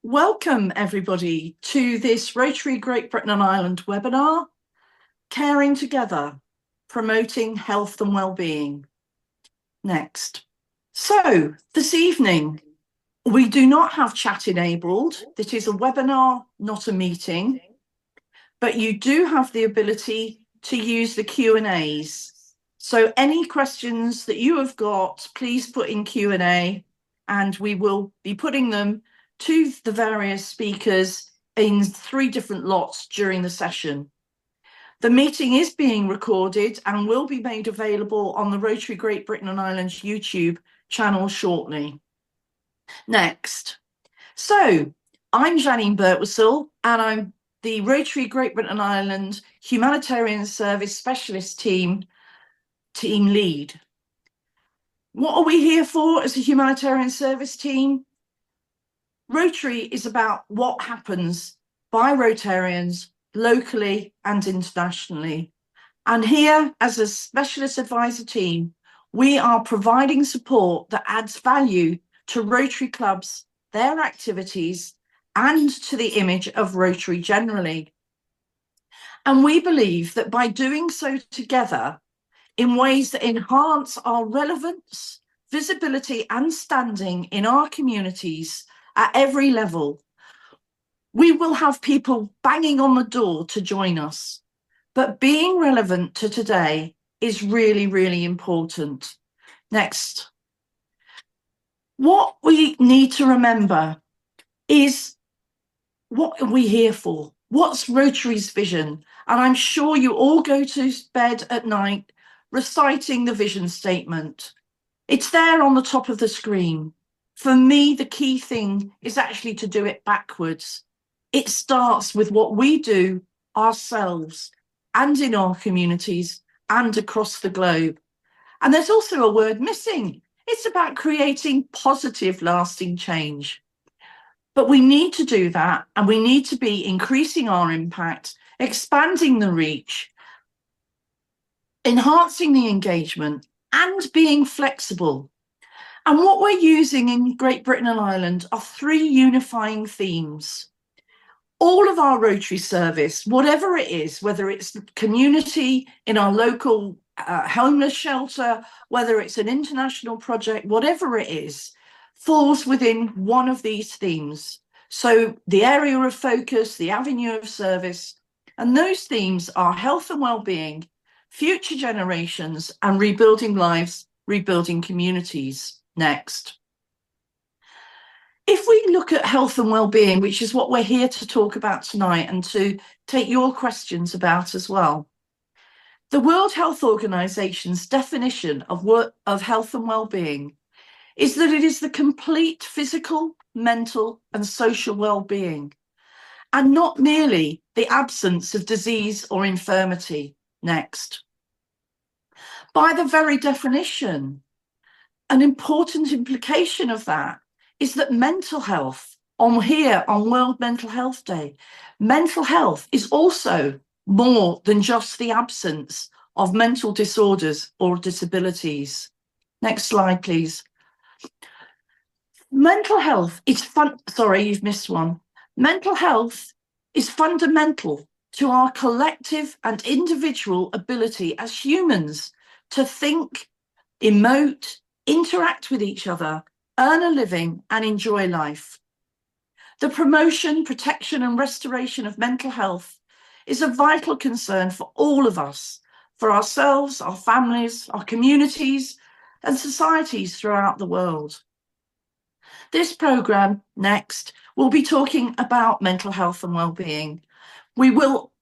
Welcome everybody to this Rotary Great Britain and Ireland webinar, Caring Together, Promoting Health and Wellbeing. Next. So this evening, we do not have chat enabled. This is a webinar, not a meeting, but you do have the ability to use the Q&As. So any questions that you have got, please put in Q&A and we will be putting them to the various speakers in 3 different lots during the session. The meeting is being recorded and will be made available on the Rotary Great Britain and Ireland's YouTube channel shortly. Next. So, I'm Janine Birtwistle and I'm the Rotary Great Britain and Ireland Humanitarian Service Specialist Team lead. What are we here for as a humanitarian service team? Rotary is about what happens by Rotarians locally and internationally. And here, as a specialist advisor team, we are providing support that adds value to Rotary clubs, their activities, and to the image of Rotary generally. And we believe that by doing so together in ways that enhance our relevance, visibility, and standing in our communities at every level, we will have people banging on the door to join us. But being relevant to today is really, really important. Next. What we need to remember is, what are we here for? What's Rotary's vision? And I'm sure you all go to bed at night reciting the vision statement. It's there on the top of the screen. For me, the key thing is actually to do it backwards. It starts with what we do ourselves and in our communities and across the globe. And there's also a word missing. It's about creating positive, lasting change. But we need to do that, and we need to be increasing our impact, expanding the reach, enhancing the engagement, and being flexible. And what we're using in Great Britain and Ireland are 3 unifying themes. All of our Rotary service, whatever it is, whether it's community in our local homeless shelter, whether it's an international project, whatever it is, falls within one of these themes. So the area of focus, the avenue of service, and those themes are health and well-being, future generations, and rebuilding lives, rebuilding communities. Next. If we look at health and well-being, which is what we're here to talk about tonight and to take your questions about as well, the World Health Organization's definition of health and well-being is that it is the complete physical, mental, and social well-being, and not merely the absence of disease or infirmity. Next. By the very definition, an important implication of that is that mental health, on World Mental Health Day, mental health is also more than just the absence of mental disorders or disabilities. Next slide, please. Mental health is sorry, you've missed one. Mental health is fundamental to our collective and individual ability as humans to think, emote, interact with each other, earn a living, and enjoy life. The promotion, protection, and restoration of mental health is a vital concern for all of us, for ourselves, our families, our communities, and societies throughout the world. This programme, Next, will be talking about mental health and well-being. We will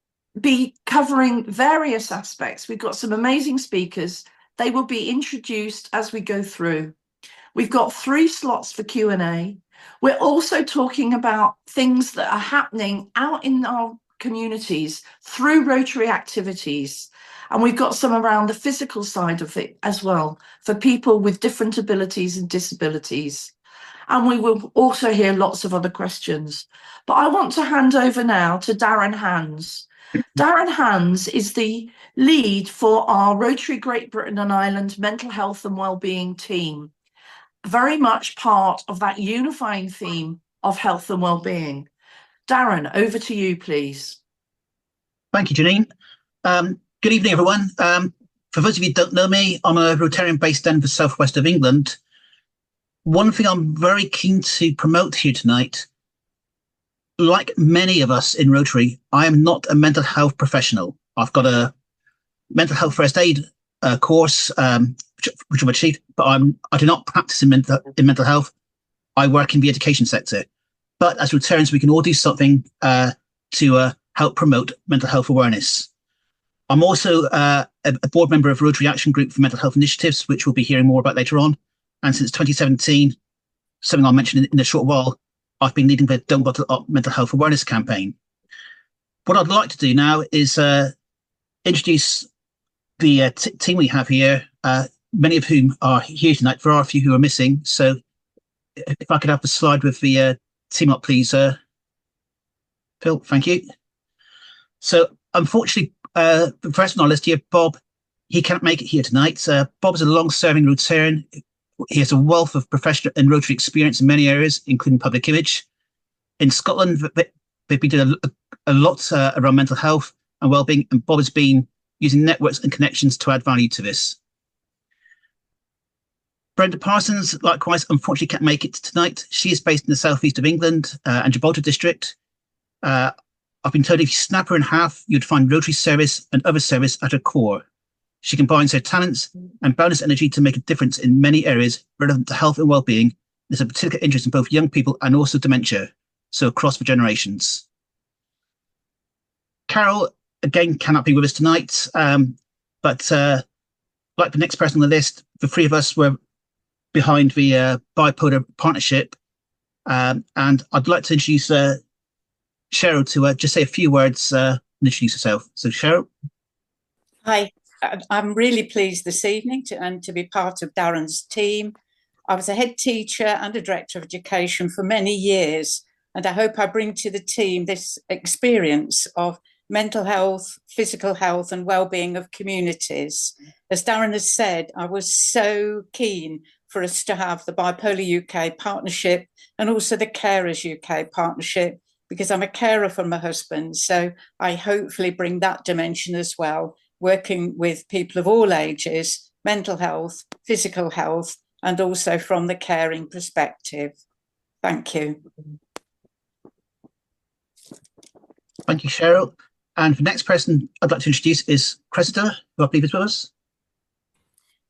be covering various aspects. We've got some amazing speakers. They will be introduced as we go through. We've got 3 slots for Q&A. We're also talking about things that are happening out in our communities through Rotary activities. And we've got some around the physical side of it as well, for people with different abilities and disabilities. And we will also hear lots of other questions. But I want to hand over now to Darren Hands. Darren Hands is the lead for our Rotary Great Britain and Ireland Mental Health and Wellbeing team, very much part of that unifying theme of health and wellbeing. Darren, over to you, please. Thank you, Janine. Good evening, everyone. For those of you who don't know me, I'm a Rotarian based in the southwest of England. One thing I'm very keen to promote here tonight, like many of us in Rotary, I am not a mental health professional. I've got a mental health first aid course, which I've achieved, but I do not practice in mental health. I work in the education sector. But as Rotarians, we can all do something to help promote mental health awareness. I'm also a board member of Rotary Action Group for Mental Health Initiatives, which we'll be hearing more about later on. And since 2017, something I'll mention in a short while, I've been leading the Don't Bottle Up mental health awareness campaign. What I'd like to do now is introduce the team we have here, many of whom are here tonight. There are a few who are missing. So if I could have the slide with the team up, please, Phil, thank you. So unfortunately, the first on our list here, Bob, he can't make it here tonight. Bob is a long-serving Rotarian. He has a wealth of professional and Rotary experience in many areas, including public image. In Scotland, they've been doing a lot around mental health and wellbeing, and Bob has been using networks and connections to add value to this. Brenda Parsons, likewise, unfortunately can't make it tonight. She is based in the southeast of England and Gibraltar district. I've been told if you snap her in half, you'd find Rotary service and other service at her core. She combines her talents and boundless energy to make a difference in many areas relevant to health and well-being. There's a particular interest in both young people and also dementia, so across the generations. Carol, again, cannot be with us tonight, but like the next person on the list, the three of us were behind the bipolar partnership, and I'd like to introduce Cheryl to just say a few words and introduce herself. So Cheryl. Hi, I'm really pleased this evening to be part of Darren's team. I was a head teacher and a director of education for many years, and I hope I bring to the team this experience of mental health, physical health and well-being of communities. As Darren has said, I was so keen for us to have the Bipolar UK partnership and also the Carers UK partnership, because I'm a carer for my husband. So I hopefully bring that dimension as well, working with people of all ages, mental health, physical health, and also from the caring perspective. Thank you. Thank you, Cheryl. And the next person I'd like to introduce is Cressida, who I believe is with us.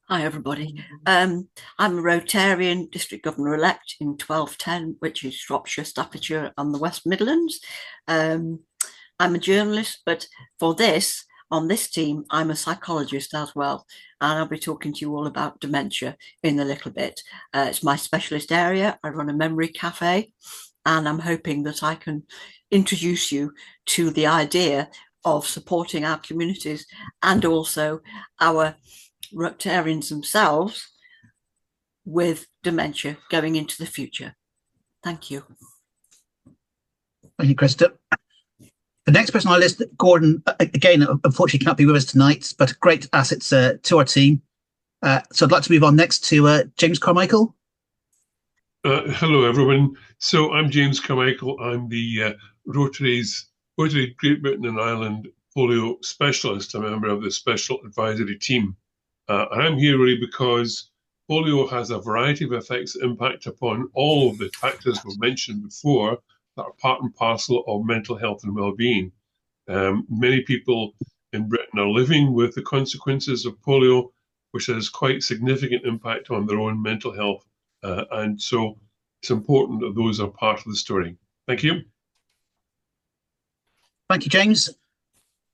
Hi, everybody. I'm a Rotarian District Governor-elect in 1210, which is Shropshire, Staffordshire and the West Midlands. I'm a journalist, but for this, on this team, I'm a psychologist as well. And I'll be talking to you all about dementia in a little bit. It's my specialist area. I run a memory cafe, and I'm hoping that I can introduce you to the idea of supporting our communities and also our Rotarians themselves with dementia going into the future. Thank you. Thank you, Krista. The next person on our list, Gordon, again, unfortunately can't be with us tonight, but great assets to our team. So I'd like to move on next to James Carmichael. Hello, everyone. So I'm James Carmichael. I'm the Rotary Great Britain and Ireland polio specialist, a member of the special advisory team. And I'm here really because polio has a variety of effects that impact upon all of the factors we've mentioned before that are part and parcel of mental health and well-being. Many people in Britain are living with the consequences of polio, which has quite significant impact on their own mental health. And so it's important that those are part of the story. Thank you. Thank you, James.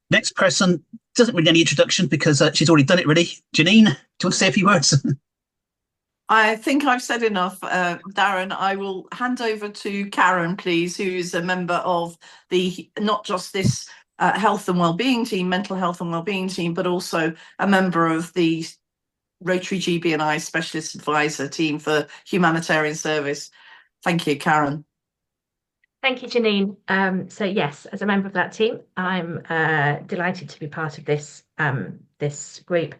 Next person doesn't really need any introduction because she's already done it really. Janine, do you want to say a few words? I think I've said enough, Darren. I will hand over to Karen, please, who's a member of the, not just this health and wellbeing team, mental health and wellbeing team, but also a member of the Rotary GB&I Specialist Advisor team for Humanitarian Service. Thank you, Karen. Thank you, Janine. So yes, as a member of that team, I'm delighted to be part of this this group.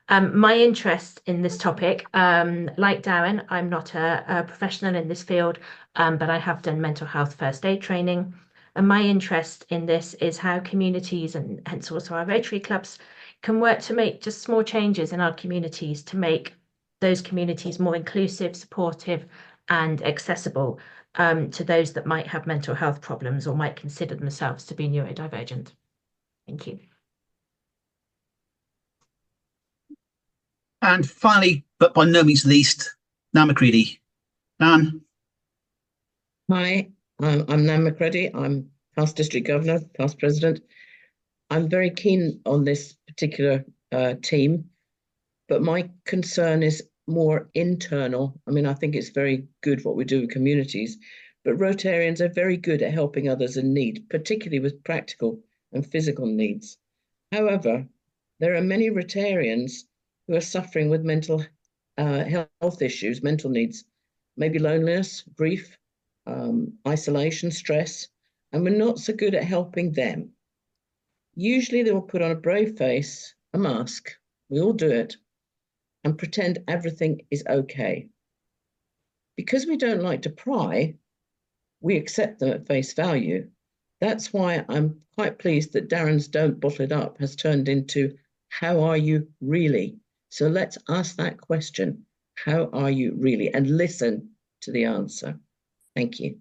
My interest in this topic, like Darren, I'm not a professional in this field, but I have done mental health first aid training. And my interest in this is how communities and hence also our Rotary clubs can work to make just small changes in our communities to make those communities more inclusive, supportive, and accessible to those that might have mental health problems or might consider themselves to be neurodivergent. Thank you. And finally, but by no means least, Nan McCready. Nan. Hi, I'm Nan McCready. I'm past district governor, past president. I'm very keen on this particular team, but my concern is more internal. I mean, I think it's very good what we do with communities, but Rotarians are very good at helping others in need, particularly with practical and physical needs. However, there are many Rotarians who are suffering with mental health issues, mental needs, maybe loneliness, grief, isolation, stress, and we're not so good at helping them. Usually they will put on a brave face, a mask, we all do it, and pretend everything is okay. Because we don't like to pry, we accept them at face value. That's why I'm quite pleased that Darren's Don't Bottle It Up has turned into, how are you really? So let's ask that question, how are you really? And listen to the answer. Thank you.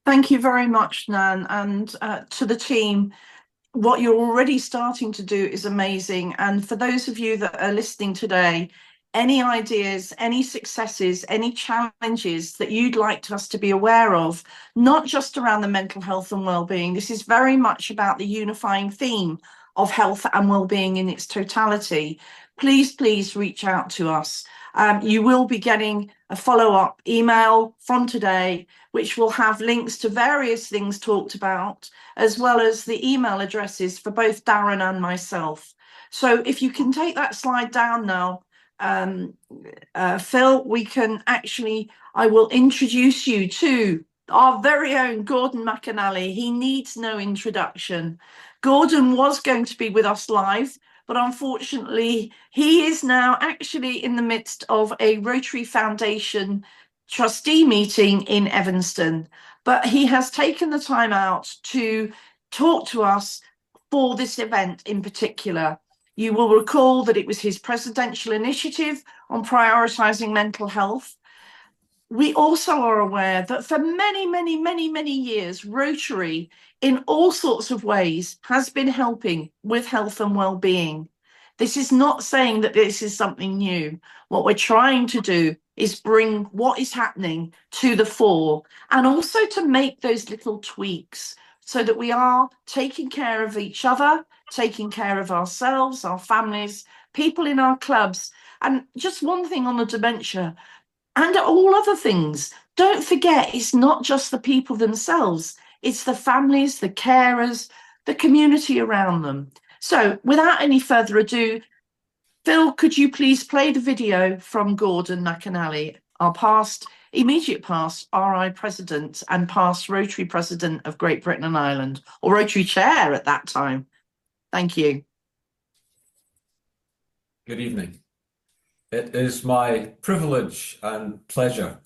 Thank you very much, Nan, and to the team. What you're already starting to do is amazing. And for those of you that are listening today, any ideas, any successes, any challenges that you'd like us to be aware of, not just around the mental health and well-being. This is very much about the unifying theme of health and well-being in its totality. Please reach out to us. You will be getting a follow-up email from today, which will have links to various things talked about, as well as the email addresses for both Darren and myself. So if you can take that slide down now, Phil, we can actually, I will introduce you to our very own Gordon McAnally. He needs no introduction. Gordon was going to be with us live, but unfortunately he is now actually in the midst of a Rotary Foundation trustee meeting in Evanston, but he has taken the time out to talk to us for this event in particular. You will recall that it was his presidential initiative on prioritising mental health. We also are aware that for many years, Rotary, in all sorts of ways, has been helping with health and well-being. This is not saying that this is something new. What we're trying to do is bring what is happening to the fore, and also to make those little tweaks so that we are taking care of each other, taking care of ourselves, our families, people in our clubs. And just one thing on the dementia, and all other things, don't forget, it's not just the people themselves, it's the families, the carers, the community around them. So without any further ado, Phil, could you please play the video from Gordon McAnally, our immediate past RI president and past Rotary president of Great Britain and Ireland, or Rotary chair at that time. Thank you. Good evening. It is my privilege and pleasure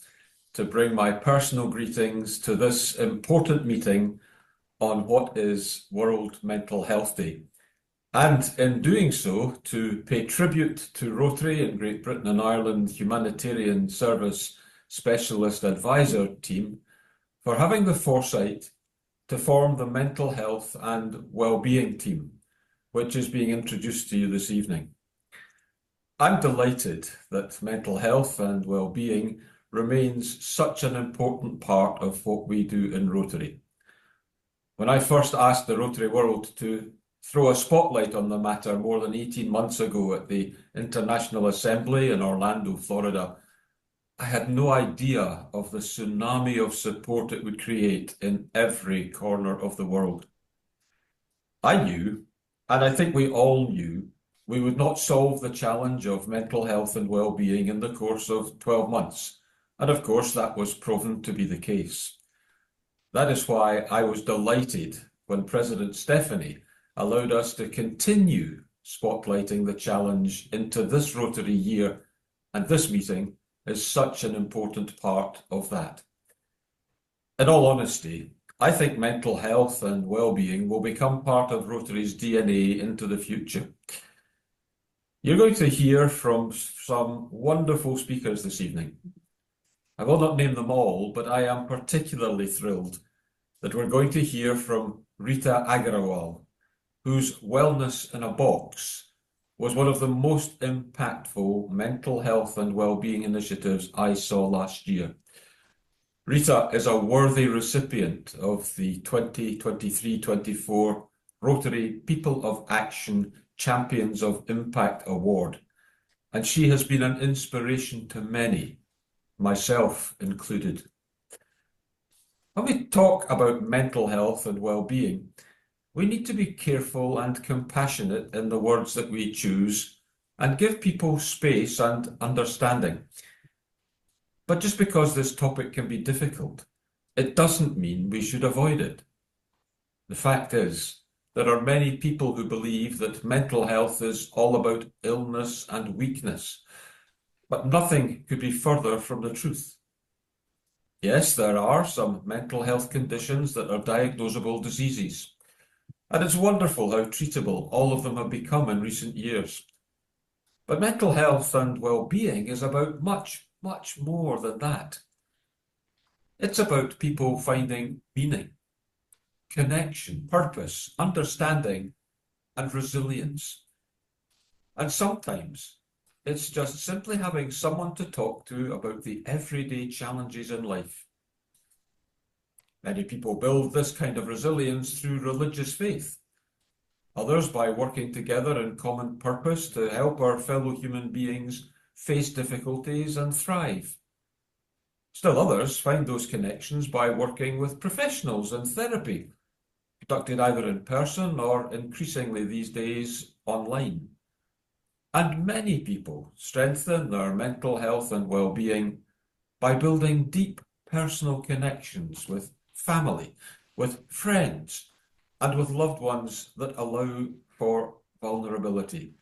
to bring my personal greetings to this important meeting on what is World Mental Health Day. And in doing so, to pay tribute to Rotary and Great Britain and Ireland Humanitarian Service Specialist Advisor team for having the foresight to form the Mental Health and Wellbeing team, which is being introduced to you this evening. I'm delighted that mental health and well-being remains such an important part of what we do in Rotary. When I first asked the Rotary world to throw a spotlight on the matter more than 18 months ago at the International Assembly in Orlando, Florida, I had no idea of the tsunami of support it would create in every corner of the world. I knew, and I think we all knew, we would not solve the challenge of mental health and well-being in the course of 12 months, And of course, that was proven to be the case. That is why I was delighted when President Stephanie allowed us to continue spotlighting the challenge into this Rotary year, and this meeting is such an important part of that. In all honesty, I think mental health and well-being will become part of Rotary's DNA into the future. You're going to hear from some wonderful speakers this evening. I will not name them all, but I am particularly thrilled that we're going to hear from Rita Agrawal, whose Wellness in a Box was one of the most impactful mental health and well-being initiatives I saw last year. Rita is a worthy recipient of the 2023-24 Rotary People of Action Champions of Impact Award, and she has been an inspiration to many, myself included. When we talk about mental health and well-being, we need to be careful and compassionate in the words that we choose and give people space and understanding. But just because this topic can be difficult, it doesn't mean we should avoid it. The fact is, there are many people who believe that mental health is all about illness and weakness, but nothing could be further from the truth. Yes, there are some mental health conditions that are diagnosable diseases, and it's wonderful how treatable all of them have become in recent years. But mental health and well-being is about much, much more than that. It's about people finding meaning, connection, purpose, understanding, and resilience. And sometimes it's just simply having someone to talk to about the everyday challenges in life. Many people build this kind of resilience through religious faith, others by working together in common purpose to help our fellow human beings face difficulties and thrive. Still others find those connections by working with professionals in therapy, conducted either in person or increasingly these days online. And many people strengthen their mental health and well-being by building deep personal connections with family, with friends, and with loved ones that allow for vulnerability,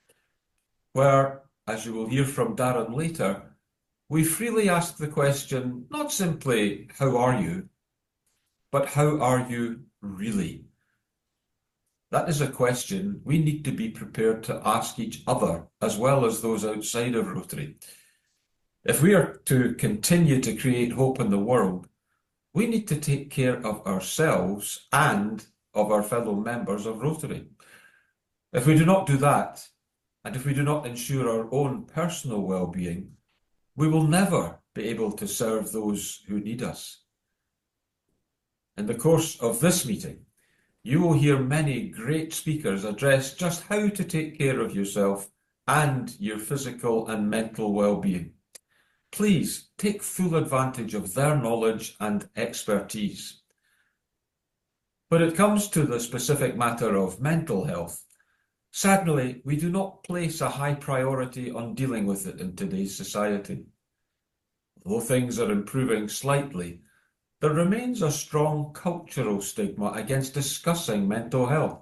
where, as you will hear from Darren later, we freely ask the question, not simply, how are you, but how are you really? That is a question we need to be prepared to ask each other as well as those outside of Rotary. If we are to continue to create hope in the world, we need to take care of ourselves and of our fellow members of Rotary. If we do not do that, and if we do not ensure our own personal well-being, we will never be able to serve those who need us. In the course of this meeting, you will hear many great speakers address just how to take care of yourself and your physical and mental well-being. Please take full advantage of their knowledge and expertise. When it comes to the specific matter of mental health, sadly, we do not place a high priority on dealing with it in today's society. Although things are improving slightly, there remains a strong cultural stigma against discussing mental health.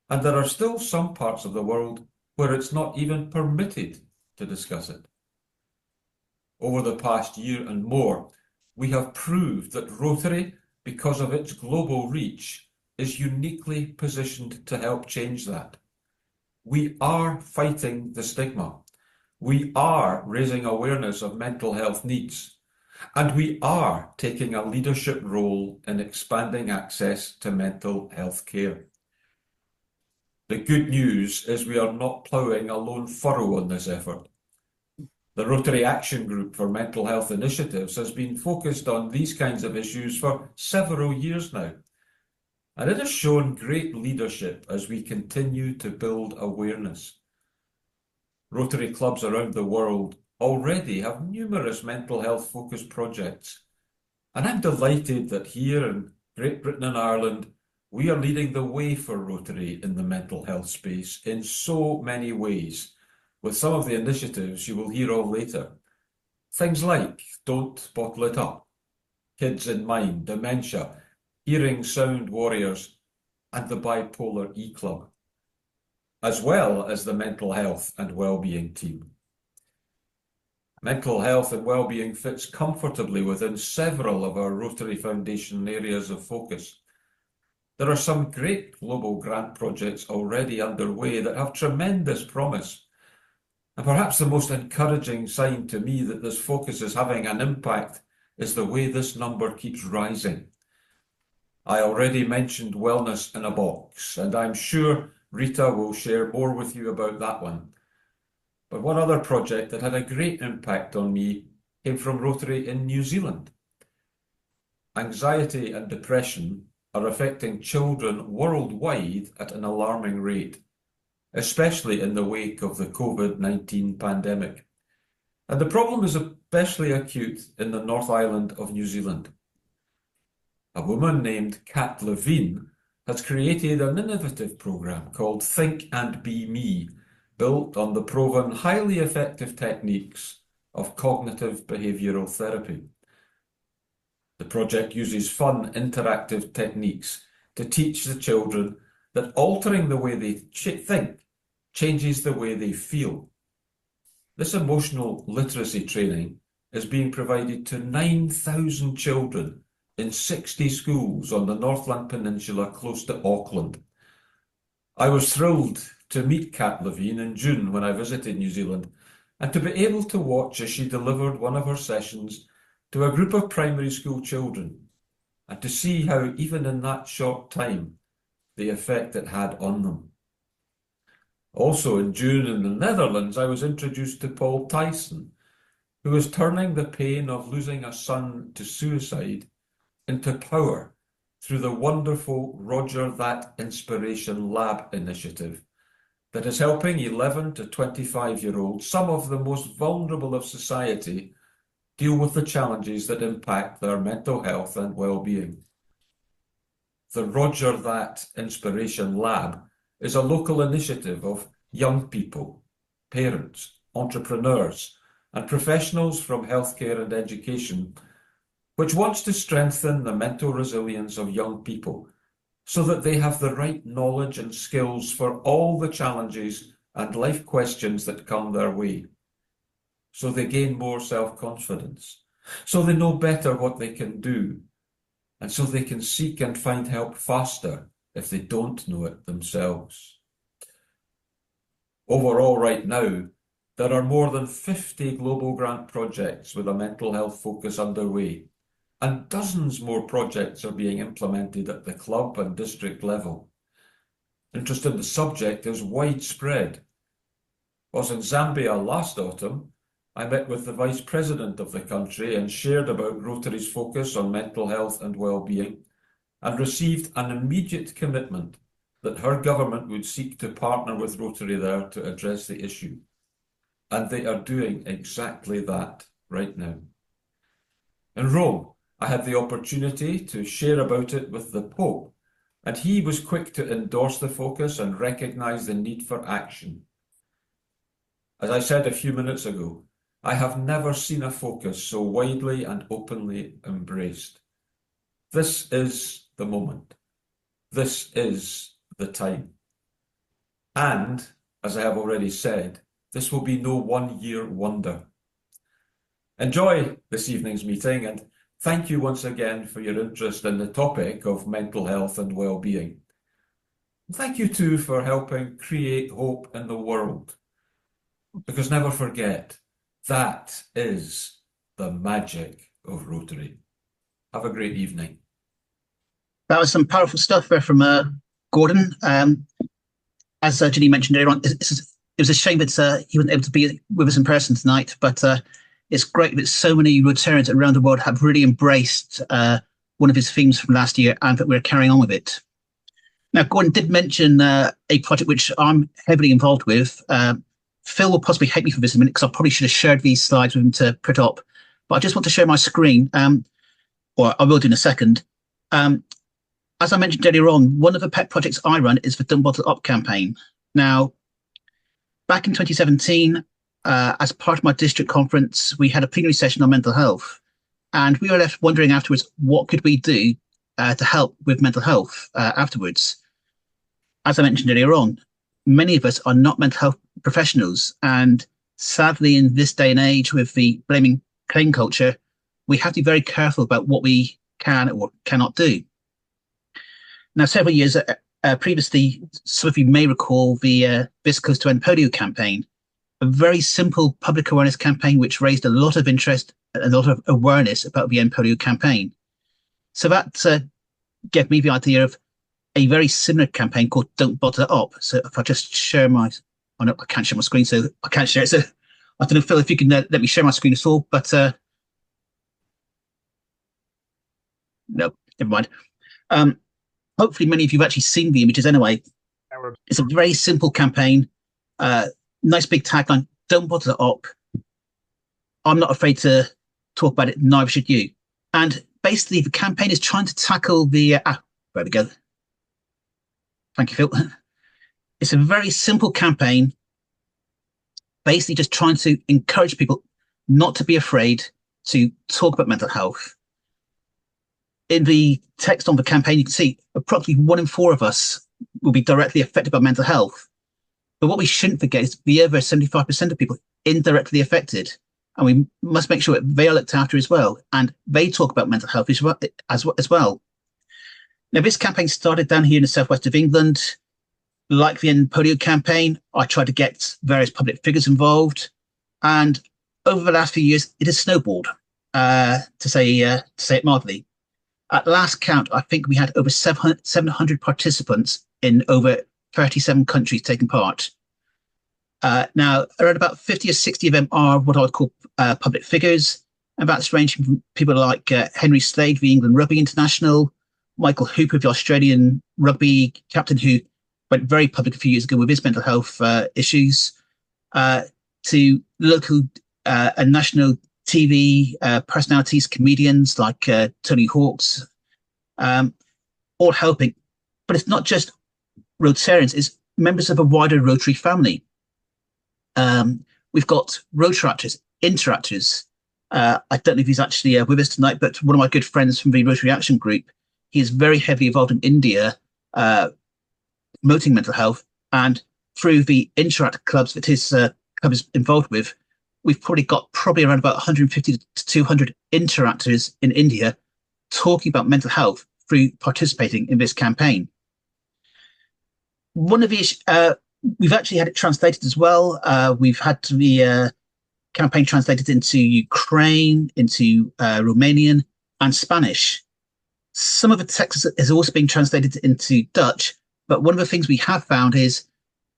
And there are still some parts of the world where it's not even permitted to discuss it. Over the past year and more, we have proved that Rotary, because of its global reach, is uniquely positioned to help change that. We are fighting the stigma. We are raising awareness of mental health needs. And we are taking a leadership role in expanding access to mental health care. The good news is we are not ploughing a lone furrow on this effort. The Rotary Action Group for Mental Health Initiatives has been focused on these kinds of issues for several years now. And it has shown great leadership as we continue to build awareness. Rotary clubs around the world already have numerous mental health focused projects. And I'm delighted that here in Great Britain and Ireland, we are leading the way for Rotary in the mental health space in so many ways, with some of the initiatives you will hear of later. Things like Don't Bottle It Up, Kids in Mind, Dementia, Hearing Sound Warriors, and the Bipolar E-Club, as well as the Mental Health and Wellbeing team. Mental health and wellbeing fits comfortably within several of our Rotary Foundation areas of focus. There are some great global grant projects already underway that have tremendous promise. And perhaps the most encouraging sign to me that this focus is having an impact is the way this number keeps rising. I already mentioned Wellness in a Box, and I'm sure Rita will share more with you about that one. But one other project that had a great impact on me came from Rotary in New Zealand. Anxiety and depression are affecting children worldwide at an alarming rate, especially in the wake of the COVID-19 pandemic. And the problem is especially acute in the North Island of New Zealand. A woman named Kat Levine has created an innovative program called Think and Be Me, built on the proven highly effective techniques of cognitive behavioural therapy. The project uses fun, interactive techniques to teach the children that altering the way they think changes the way they feel. This emotional literacy training is being provided to 9,000 children in 60 schools on the Northland Peninsula close to Auckland. I was thrilled to meet Kat Levine in June when I visited New Zealand, and to be able to watch as she delivered one of her sessions to a group of primary school children, and to see how even in that short time, the effect it had on them. Also in June in the Netherlands, I was introduced to Paul Tyson, who is turning the pain of losing a son to suicide into power through the wonderful Roger That Inspiration Lab initiative that is helping 11 to 25-year-olds, some of the most vulnerable of society, deal with the challenges that impact their mental health and well-being. The Roger That Inspiration Lab is a local initiative of young people, parents, entrepreneurs, and professionals from healthcare and education, which wants to strengthen the mental resilience of young people so that they have the right knowledge and skills for all the challenges and life questions that come their way. So they gain more self-confidence, so they know better what they can do, and so they can seek and find help faster if they don't know it themselves. Overall, right now, there are more than 50 global grant projects with a mental health focus underway, and dozens more projects are being implemented at the club and district level. Interest in the subject is widespread. Was in Zambia last autumn, I met with the Vice President of the country and shared about Rotary's focus on mental health and well-being, and received an immediate commitment that her government would seek to partner with Rotary there to address the issue. And they are doing exactly that right now. In Rome, I had the opportunity to share about it with the Pope, and he was quick to endorse the focus and recognise the need for action. As I said a few minutes ago, I have never seen a focus so widely and openly embraced. This is the moment. This is the time. And, as I have already said, this will be no one-year wonder. Enjoy this evening's meeting, and thank you once again for your interest in the topic of mental health and well-being. Thank you too for helping create hope in the world. Because never forget, that is the magic of Rotary. Have a great evening. That was some powerful stuff there from Gordon. As Ginny mentioned earlier on, it was a shame that he wasn't able to be with us in person tonight, but it's great that so many Rotarians around the world have really embraced one of his themes from last year, and that we're carrying on with it. Now, Gordon did mention a project which I'm heavily involved with. Phil will possibly hate me for this in a minute because I probably should have shared these slides with him to put up, but I just want to share my screen, or I will do in a second. As I mentioned earlier on, one of the pet projects I run is the Don't Bottle Up campaign. Now, back in 2017, as part of my district conference, we had a plenary session on mental health, and we were left wondering afterwards, what could we do to help with mental health afterwards? As I mentioned earlier on, many of us are not mental health professionals, and sadly, in this day and age, with the blaming claim culture, we have to be very careful about what we can or cannot do. Now, several years previously, some of you may recall the This Coast to End Polio campaign, a very simple public awareness campaign which raised a lot of interest and a lot of awareness about the End Polio campaign. So that gave me the idea of a very similar campaign called Don't Bottle It Up. So if I just share my, oh no, I can't share my screen, so I can't share it. So I don't know, Phil, if you can let me share my screen at all, but no, never mind. Hopefully many of you have actually seen the images anyway. It's a very simple campaign, nice big tagline, don't bottle it up. I'm not afraid to talk about it, neither should you. And basically the campaign is trying to tackle the, there we go. Thank you, Phil. It's a very simple campaign, basically just trying to encourage people not to be afraid to talk about mental health. In the text on the campaign, you can see approximately 1 in 4 of us will be directly affected by mental health. But what we shouldn't forget is the other 75% of people indirectly affected. And we must make sure that they are looked after as well. And they talk about mental health as well. Now, this campaign started down here in the southwest of England. Like the End Polio campaign, I tried to get various public figures involved. And over the last few years, it has snowballed, to say it mildly. At last count, I think we had over 700 participants in over 37 countries taking part. Now, around about 50 or 60 of them are what I would call public figures, and that's ranging from people like Henry Slade, the England Rugby International, Michael Hooper, the Australian rugby captain who went very public a few years ago with his mental health issues, to local and national TV personalities, comedians like Tony Hawk's, all helping. But it's not just Rotarians, it's members of a wider Rotary family. We've got Rotaractors, Interactors. I don't know if he's actually with us tonight, but one of my good friends from the Rotary Action Group, he is very heavily involved in India, promoting mental health. And through the Interact clubs that his club is involved with, we've probably got around about 150 to 200 interactors in India talking about mental health through participating in this campaign. One of the we've actually had it translated as well. We've had the campaign translated into Ukraine, into Romanian and Spanish. Some of the text has also been translated into Dutch, but one of the things we have found is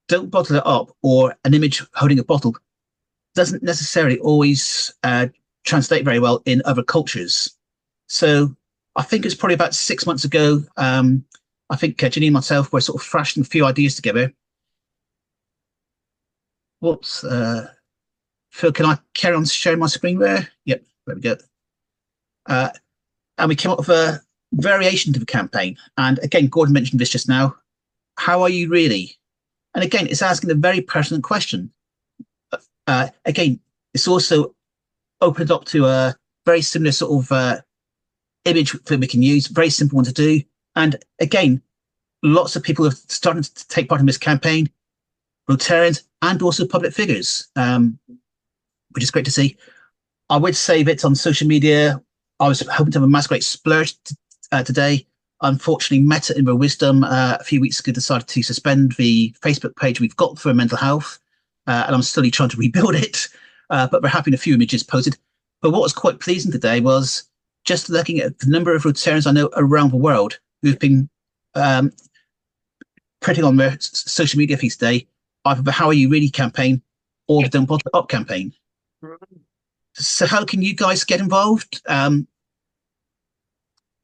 don't bottle it up, or an image holding a bottle, doesn't necessarily always translate very well in other cultures. So I think it's probably about 6 months ago, I think Janine and myself were sort of thrashing a few ideas together. Whoops. Phil, can I carry on sharing my screen there? Yep, there we go. And we came up with a variation to the campaign. And again, Gordon mentioned this just now. How are you really? And again, it's asking a very pertinent question. Again, it's also opened up to a very similar sort of image that we can use, very simple one to do. And again, lots of people are starting to take part in this campaign, Rotarians and also public figures, which is great to see. I would say that on social media, I was hoping to have a mass great splurge today. Unfortunately, Meta, in their wisdom, a few weeks ago decided to suspend the Facebook page we've got for mental health. And I'm slowly trying to rebuild it, but we're having a few images posted. But what was quite pleasing today was just looking at the number of Rotarians I know around the world who've been putting on their social media feeds today, either the How Are You Really campaign or the Don't Bottle It Up campaign. So how can you guys get involved?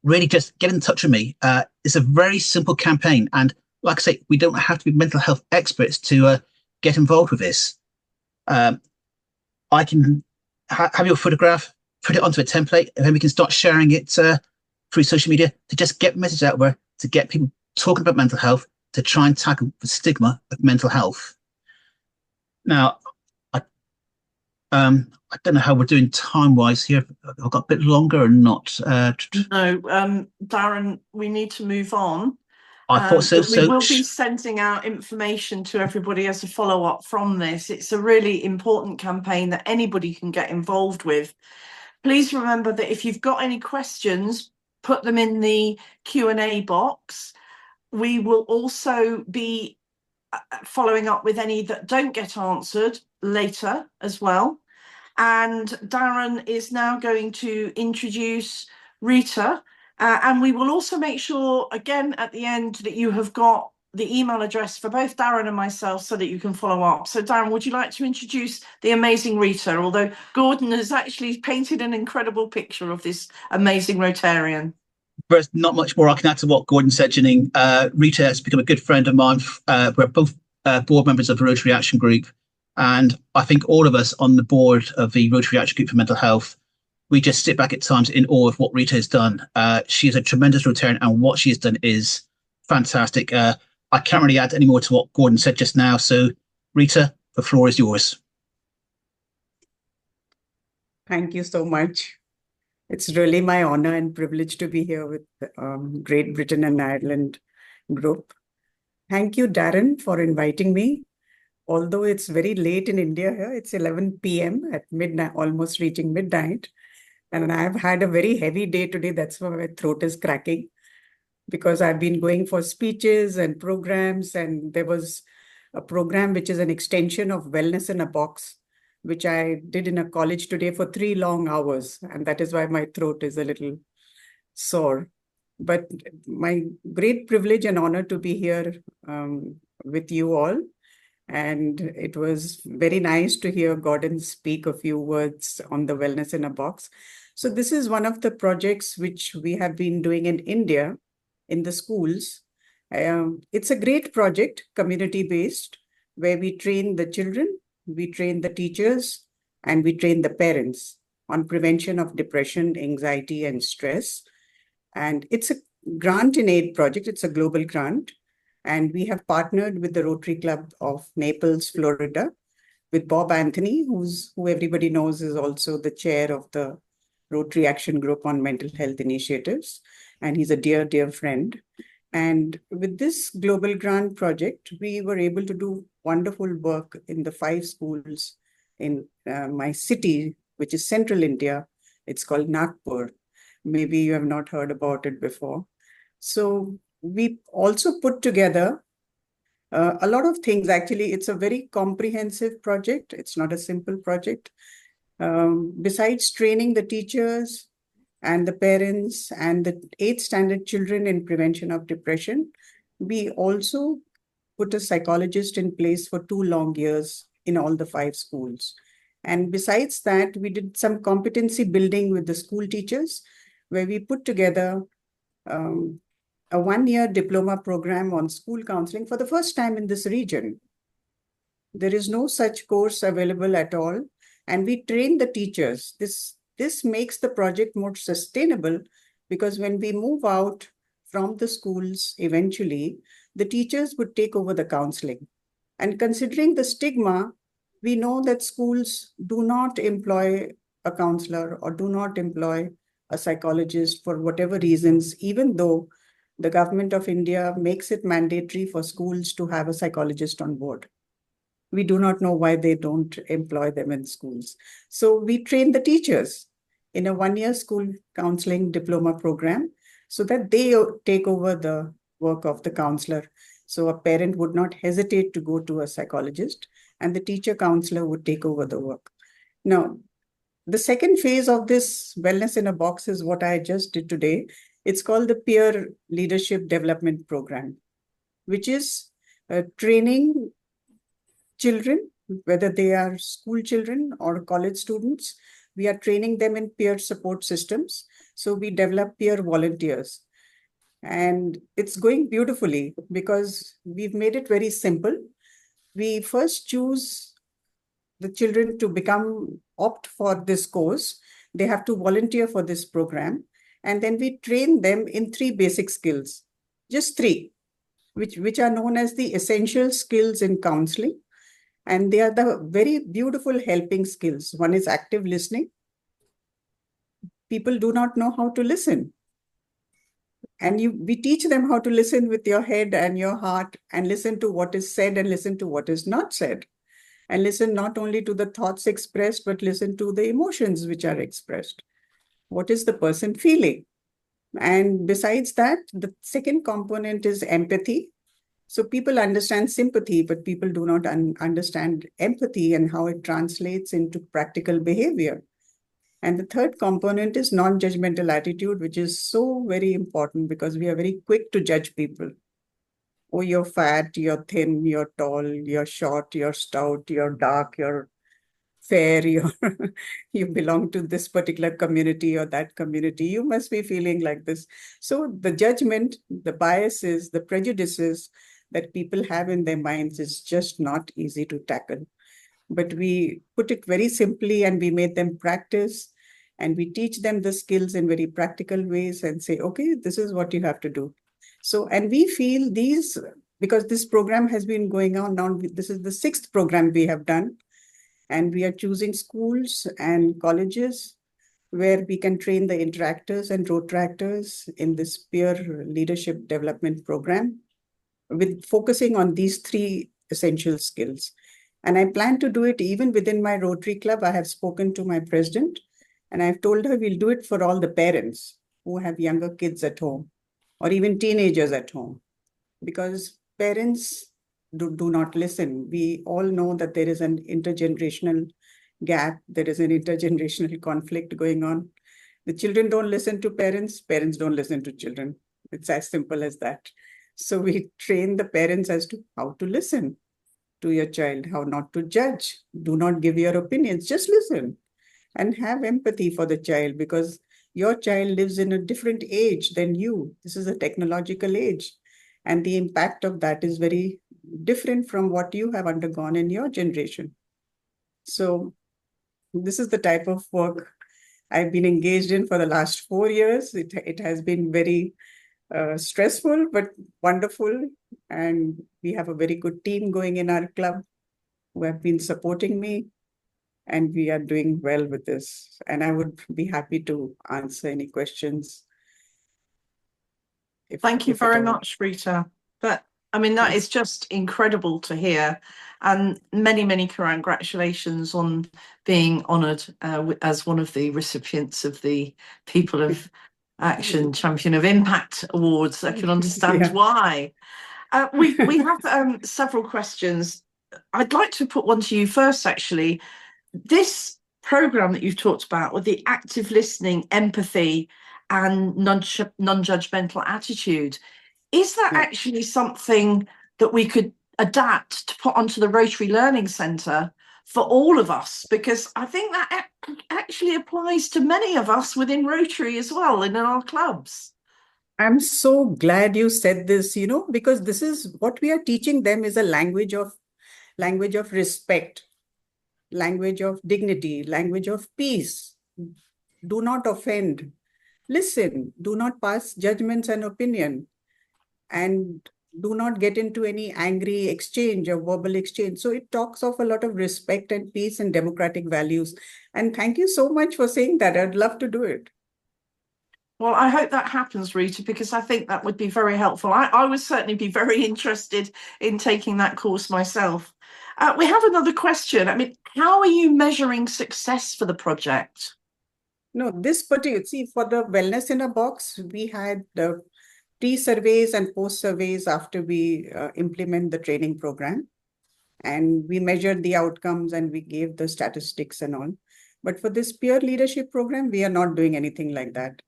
Really just get in touch with me. It's a very simple campaign. And like I say, we don't have to be mental health experts to get involved with this. I can have your photograph, put it onto a template, and then we can start sharing it through social media to just get the message out there, to get people talking about mental health, to try and tackle the stigma of mental health. Now, I don't know how we're doing time-wise here. I've got a bit longer or not. No, Darren, we need to move on. I thought so. But we will be sending out information to everybody as a follow-up from this. It's a really important campaign that anybody can get involved with. Please remember that if you've got any questions, put them in the Q&A box. We will also be following up with any that don't get answered later as well. And Darren is now going to introduce Rita. And we will also make sure, again, at the end, that you have got the email address for both Darren and myself so that you can follow up. So Darren, would you like to introduce the amazing Rita? Although Gordon has actually painted an incredible picture of this amazing Rotarian. There's not much more I can add to what Gordon said, Janine. Rita has become a good friend of mine. We're both board members of the Rotary Action Group. And I think all of us on the board of the Rotary Action Group for Mental Health, we just sit back at times in awe of what Rita has done. She is a tremendous Rotarian, and what she has done is fantastic. I can't really add any more to what Gordon said just now. So, Rita, the floor is yours. Thank you so much. It's really my honor and privilege to be here with Great Britain and Ireland group. Thank you, Darren, for inviting me. Although it's very late in India here, it's 11 p.m. at midnight, almost reaching midnight. And I've had a very heavy day today. That's why my throat is cracking, because I've been going for speeches and programs. And there was a program which is an extension of Wellness in a Box, which I did in a college today for 3 long hours. And that is why my throat is a little sore. But my great privilege and honor to be here with you all. And it was very nice to hear Gordon speak a few words on the Wellness in a Box. So this is one of the projects which we have been doing in India, in the schools. It's a great project, community-based, where we train the children, we train the teachers, and we train the parents on prevention of depression, anxiety, and stress. And it's a grant in aid project. It's a global grant. And we have partnered with the Rotary Club of Naples, Florida, with Bob Anthony, who everybody knows is also the chair of the Rotary Action Group on Mental Health Initiatives. And he's a dear, dear friend. And with this global grant project, we were able to do wonderful work in the 5 schools in my city, which is central India. It's called Nagpur. Maybe you have not heard about it before. So we also put together a lot of things. Actually, it's a very comprehensive project. It's not a simple project. Besides training the teachers and the parents and the 8th standard children in prevention of depression, we also put a psychologist in place for 2 long years in all the 5 schools. And besides that, we did some competency building with the school teachers, where we put together a 1-year diploma program on school counseling for the first time in this region. There is no such course available at all. And we train the teachers. This makes the project more sustainable, because when we move out from the schools, eventually, the teachers would take over the counseling. And considering the stigma, we know that schools do not employ a counselor or do not employ a psychologist for whatever reasons, even though the government of India makes it mandatory for schools to have a psychologist on board. We do not know why they don't employ them in schools. So we train the teachers in a 1-year school counseling diploma program so that they take over the work of the counselor. So a parent would not hesitate to go to a psychologist, and the teacher counselor would take over the work. Now, the second phase of this Wellness in a Box is what I just did today. It's called the Peer Leadership Development Program, which is training children, whether they are school children or college students. We are training them in peer support systems. So we develop peer volunteers. And it's going beautifully because we've made it very simple. We first choose the children to opt for this course. They have to volunteer for this program. And then we train them in 3 basic skills, just 3, which are known as the essential skills in counseling. And they are the very beautiful helping skills. One is active listening. People do not know how to listen. And we teach them how to listen with your head and your heart, and listen to what is said and listen to what is not said. And listen not only to the thoughts expressed, but listen to the emotions which are expressed. What is the person feeling? And besides that, the second component is empathy. So people understand sympathy, but people do not understand empathy and how it translates into practical behavior. And the third component is non-judgmental attitude, which is so very important because we are very quick to judge people. Oh, you're fat, you're thin, you're tall, you're short, you're stout, you're dark, you're fair, you belong to this particular community or that community. You must be feeling like this. So the judgment, the biases, the prejudices that people have in their minds is just not easy to tackle. But we put it very simply and we made them practice, and we teach them the skills in very practical ways and say, okay, this is what you have to do. So, and we feel these, because this program has been going on now, this is the 6th program we have done, and we are choosing schools and colleges where we can train the interactors and rotaractors in this peer leadership development program, with focusing on these 3 essential skills. And I plan to do it even within my Rotary Club. I have spoken to my president and I've told her we'll do it for all the parents who have younger kids at home or even teenagers at home, because parents do not listen. We all know that there is an intergenerational gap. There is an intergenerational conflict going on. The children don't listen to parents. Parents don't listen to children. It's as simple as that. So we train the parents as to how to listen to your child, how not to judge. Do not give your opinions, just listen and have empathy for the child, because your child lives in a different age than you. This is a technological age, and the impact of that is very different from what you have undergone in your generation. So this is the type of work I've been engaged in for the last 4 years. It has been very stressful, but wonderful. And we have a very good team going in our club who have been supporting me, and we are doing well with this. And I would be happy to answer any questions. Thank you very much, Rita. But I mean, that is just incredible to hear. And many, many congratulations on being honoured as one of the recipients of the People of Action Champion of Impact Awards. I can understand why. We have several questions. I'd like to put one to you first, actually. This programme that you've talked about with the active listening, empathy and non-judgmental attitude, is that actually something that we could adapt to put onto the Rotary Learning Centre for all of us? Because I think that actually applies to many of us within Rotary as well, and in our clubs. I'm so glad you said this, because this is what we are teaching them, is a language of respect, language of dignity, language of peace. Do not offend. Listen, do not pass judgments and opinion, and do not get into any angry exchange or verbal exchange. So it talks of a lot of respect and peace and democratic values. And thank you so much for saying that. I'd love to do it. Well, I hope that happens, Rita, because I think that would be very helpful. I would certainly be very interested in taking that course myself. We have another question. I mean, how are you measuring success for the project? No, this particular, see, for the Wellness in a Box, we had the pre-surveys and post-surveys after we implement the training program. And we measured the outcomes and we gave the statistics and all. But for this peer leadership program, we are not doing anything like that,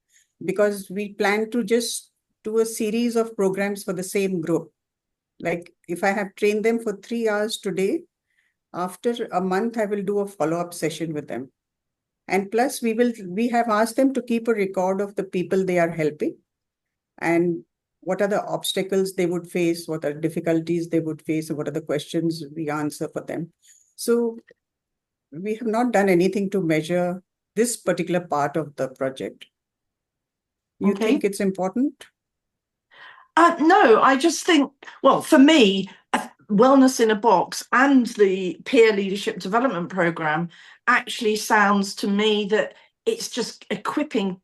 because we plan to just do a series of programs for the same group. Like if I have trained them for 3 hours today, after a month, I will do a follow-up session with them. And plus we have asked them to keep a record of the people they are helping and what are the obstacles they would face, what are difficulties they would face, and what are the questions we answer for them. So we have not done anything to measure this particular part of the project. You think it's important? No, I just think, well, for me, Wellness in a Box and the peer leadership development program actually sounds to me that it's just equipping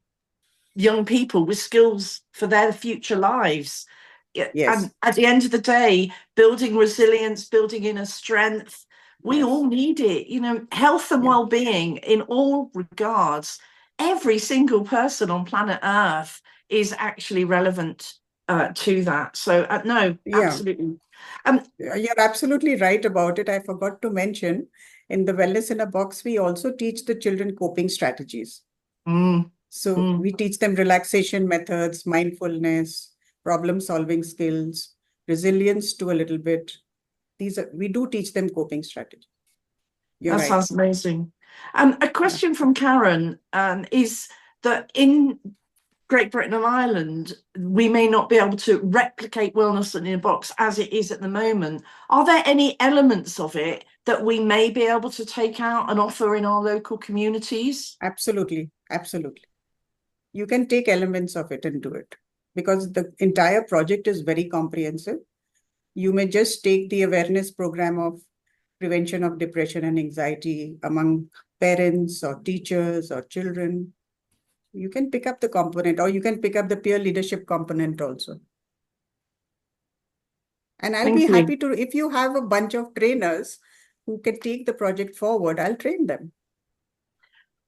young people with skills for their future lives. Yes. And at the end of the day, building resilience, building inner strength, we all need it. You know, health and well-being in all regards, every single person on planet Earth is actually relevant to that. So no, absolutely. You're absolutely right about it. I forgot to mention, in the Wellness in a Box, we also teach the children coping strategies. So we teach them relaxation methods, mindfulness, problem-solving skills, resilience to a little bit. We do teach them coping strategies. That sounds amazing. A question from Karen is that in Great Britain and Ireland, we may not be able to replicate Wellness in a Box as it is at the moment. Are there any elements of it that we may be able to take out and offer in our local communities? Absolutely, absolutely. You can take elements of it and do it, because the entire project is very comprehensive. You may just take the awareness program of prevention of depression and anxiety among parents or teachers or children. You can pick up the component, or you can pick up the peer leadership component also. And I'll be happy to, if you have a bunch of trainers who can take the project forward, I'll train them.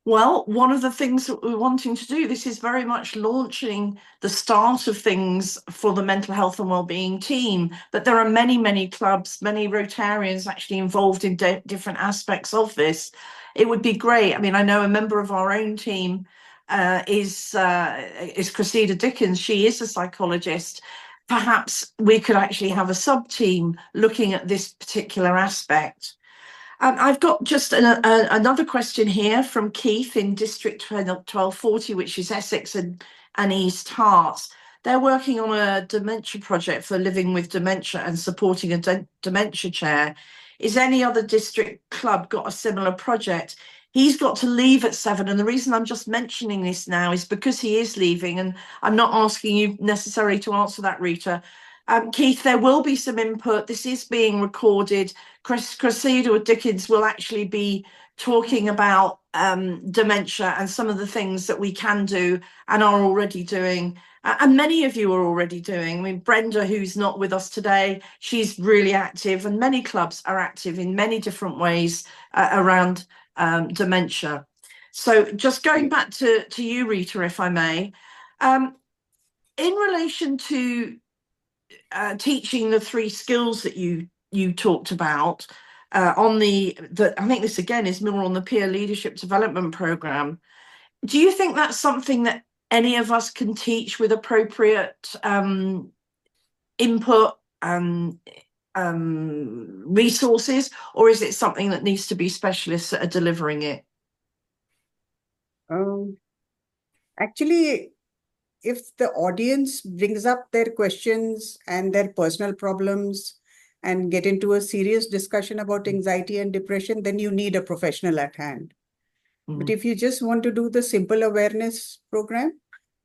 Well, one of the things that we're wanting to do, this is very much launching the start of things for the mental health and wellbeing team, but there are many, many clubs, many Rotarians actually involved in different aspects of this. It would be great. I mean, I know a member of our own team is Cressida Dickens. She is a psychologist. Perhaps we could actually have a sub-team looking at this particular aspect. I've got just another question here from Keith in District 1240, which is Essex and East Herts. They're working on a dementia project for living with dementia and supporting a dementia chair. Is any other district club got a similar project? He's got to leave at 7, and the reason I'm just mentioning this now is because he is leaving, and I'm not asking you necessarily to answer that, Rita. Keith, there will be some input. This is being recorded. Cressida Dickens will actually be talking about dementia and some of the things that we can do and are already doing. And many of you are already doing. I mean, Brenda, who's not with us today, she's really active, and many clubs are active in many different ways around dementia. So just going back to you, Rita, if I may, in relation to teaching the 3 skills that you talked about on I think this again is more on the peer leadership development program. Do you think that's something that any of us can teach with appropriate input and resources, or is it something that needs to be specialists that are delivering it? Actually, if the audience brings up their questions and their personal problems and get into a serious discussion about anxiety and depression, then you need a professional at hand. But if you just want to do the simple awareness program,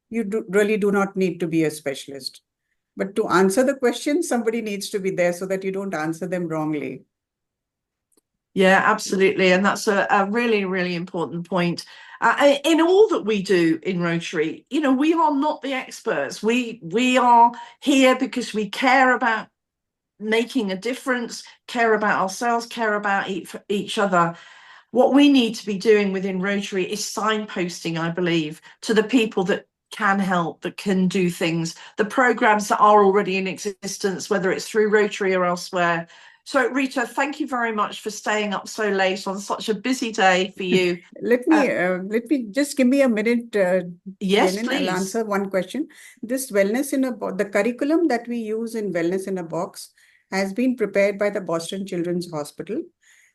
you really do not need to be a specialist. But to answer the question, somebody needs to be there so that you don't answer them wrongly. Yeah, absolutely. And that's a really, really important point. In all that we do in Rotary, you know, we are not the experts. We are here because we care about making a difference, care about ourselves, care about each other. What we need to be doing within Rotary is signposting, I believe, to the people that can help, that can do things, the programs that are already in existence, whether it's through Rotary or elsewhere. So, Rita, thank you very much for staying up so late on such a busy day for you. Let me just give me a minute. Yes, Jenin, please. I'll answer one question. This Wellness in a Box, the curriculum that we use in Wellness in a Box has been prepared by the Boston Children's Hospital.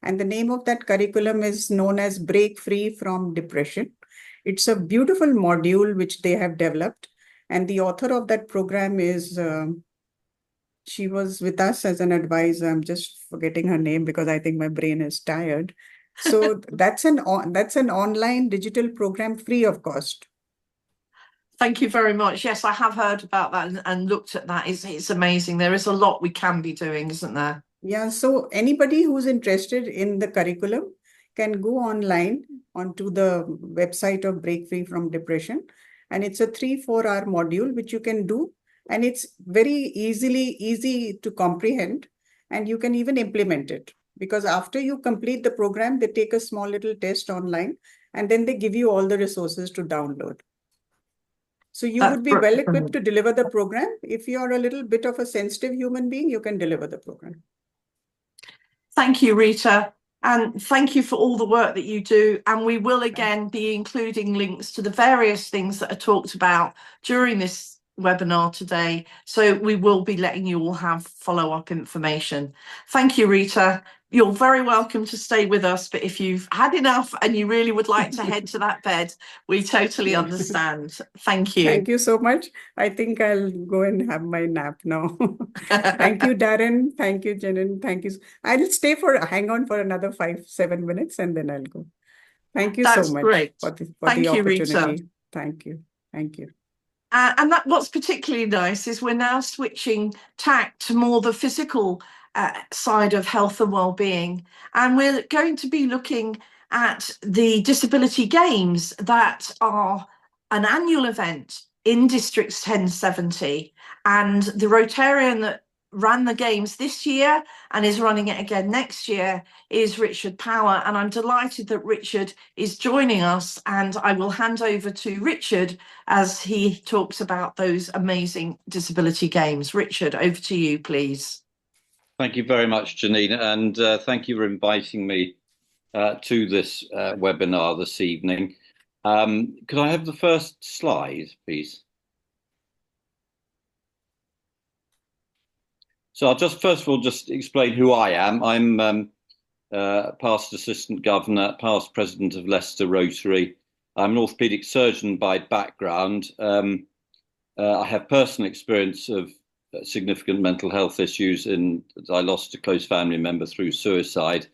And the name of that curriculum is known as Break Free from Depression. It's a beautiful module which they have developed. And the author of that program is... she was with us as an advisor. I'm just forgetting her name because I think my brain is tired. So that's an online digital program free of cost. Thank you very much. Yes, I have heard about that and looked at that. It's amazing. There is a lot we can be doing, isn't there? Yeah, so anybody who's interested in the curriculum can go online onto the website of Break Free from Depression. And it's a 3-4 hour module, which you can do. And it's very easy to comprehend. And you can even implement it. Because after you complete the program, they take a small little test online. And then they give you all the resources to download. So you would be well equipped to deliver the program. If you're a little bit of a sensitive human being, you can deliver the program. Thank you, Rita. And thank you for all the work that you do. And we will again be including links to the various things that are talked about during this webinar today. So we will be letting you all have follow-up information. Thank you, Rita. You're very welcome to stay with us, but if you've had enough and you really would like to head to that bed, we totally understand. Thank you. Thank you so much. I think I'll go and have my nap now. Thank you, Darren. Thank you, Jenin. Thank you. I'll hang on for another 5-7 minutes and then I'll go. Thank you so much great. for the Thank you, opportunity. Rita. Thank you. Thank you. And that what's particularly nice is we're now switching tack to more the physical side of health and well-being, and we're going to be looking at the disability games that are an annual event in Districts 1070, and the Rotarian that ran the games this year and is running it again next year is Richard Power, and I'm delighted that Richard is joining us, and I will hand over to Richard as he talks about those amazing disability games. Richard, over to you, please. Thank you very much, Janine, and thank you for inviting me to this webinar this evening. Could I have the first slide, please? So I'll just first of all just explain who I am. I'm past Assistant Governor, past President of Leicester Rotary. I'm an orthopaedic surgeon by background. I have personal experience of significant mental health issues I lost a close family member through suicide.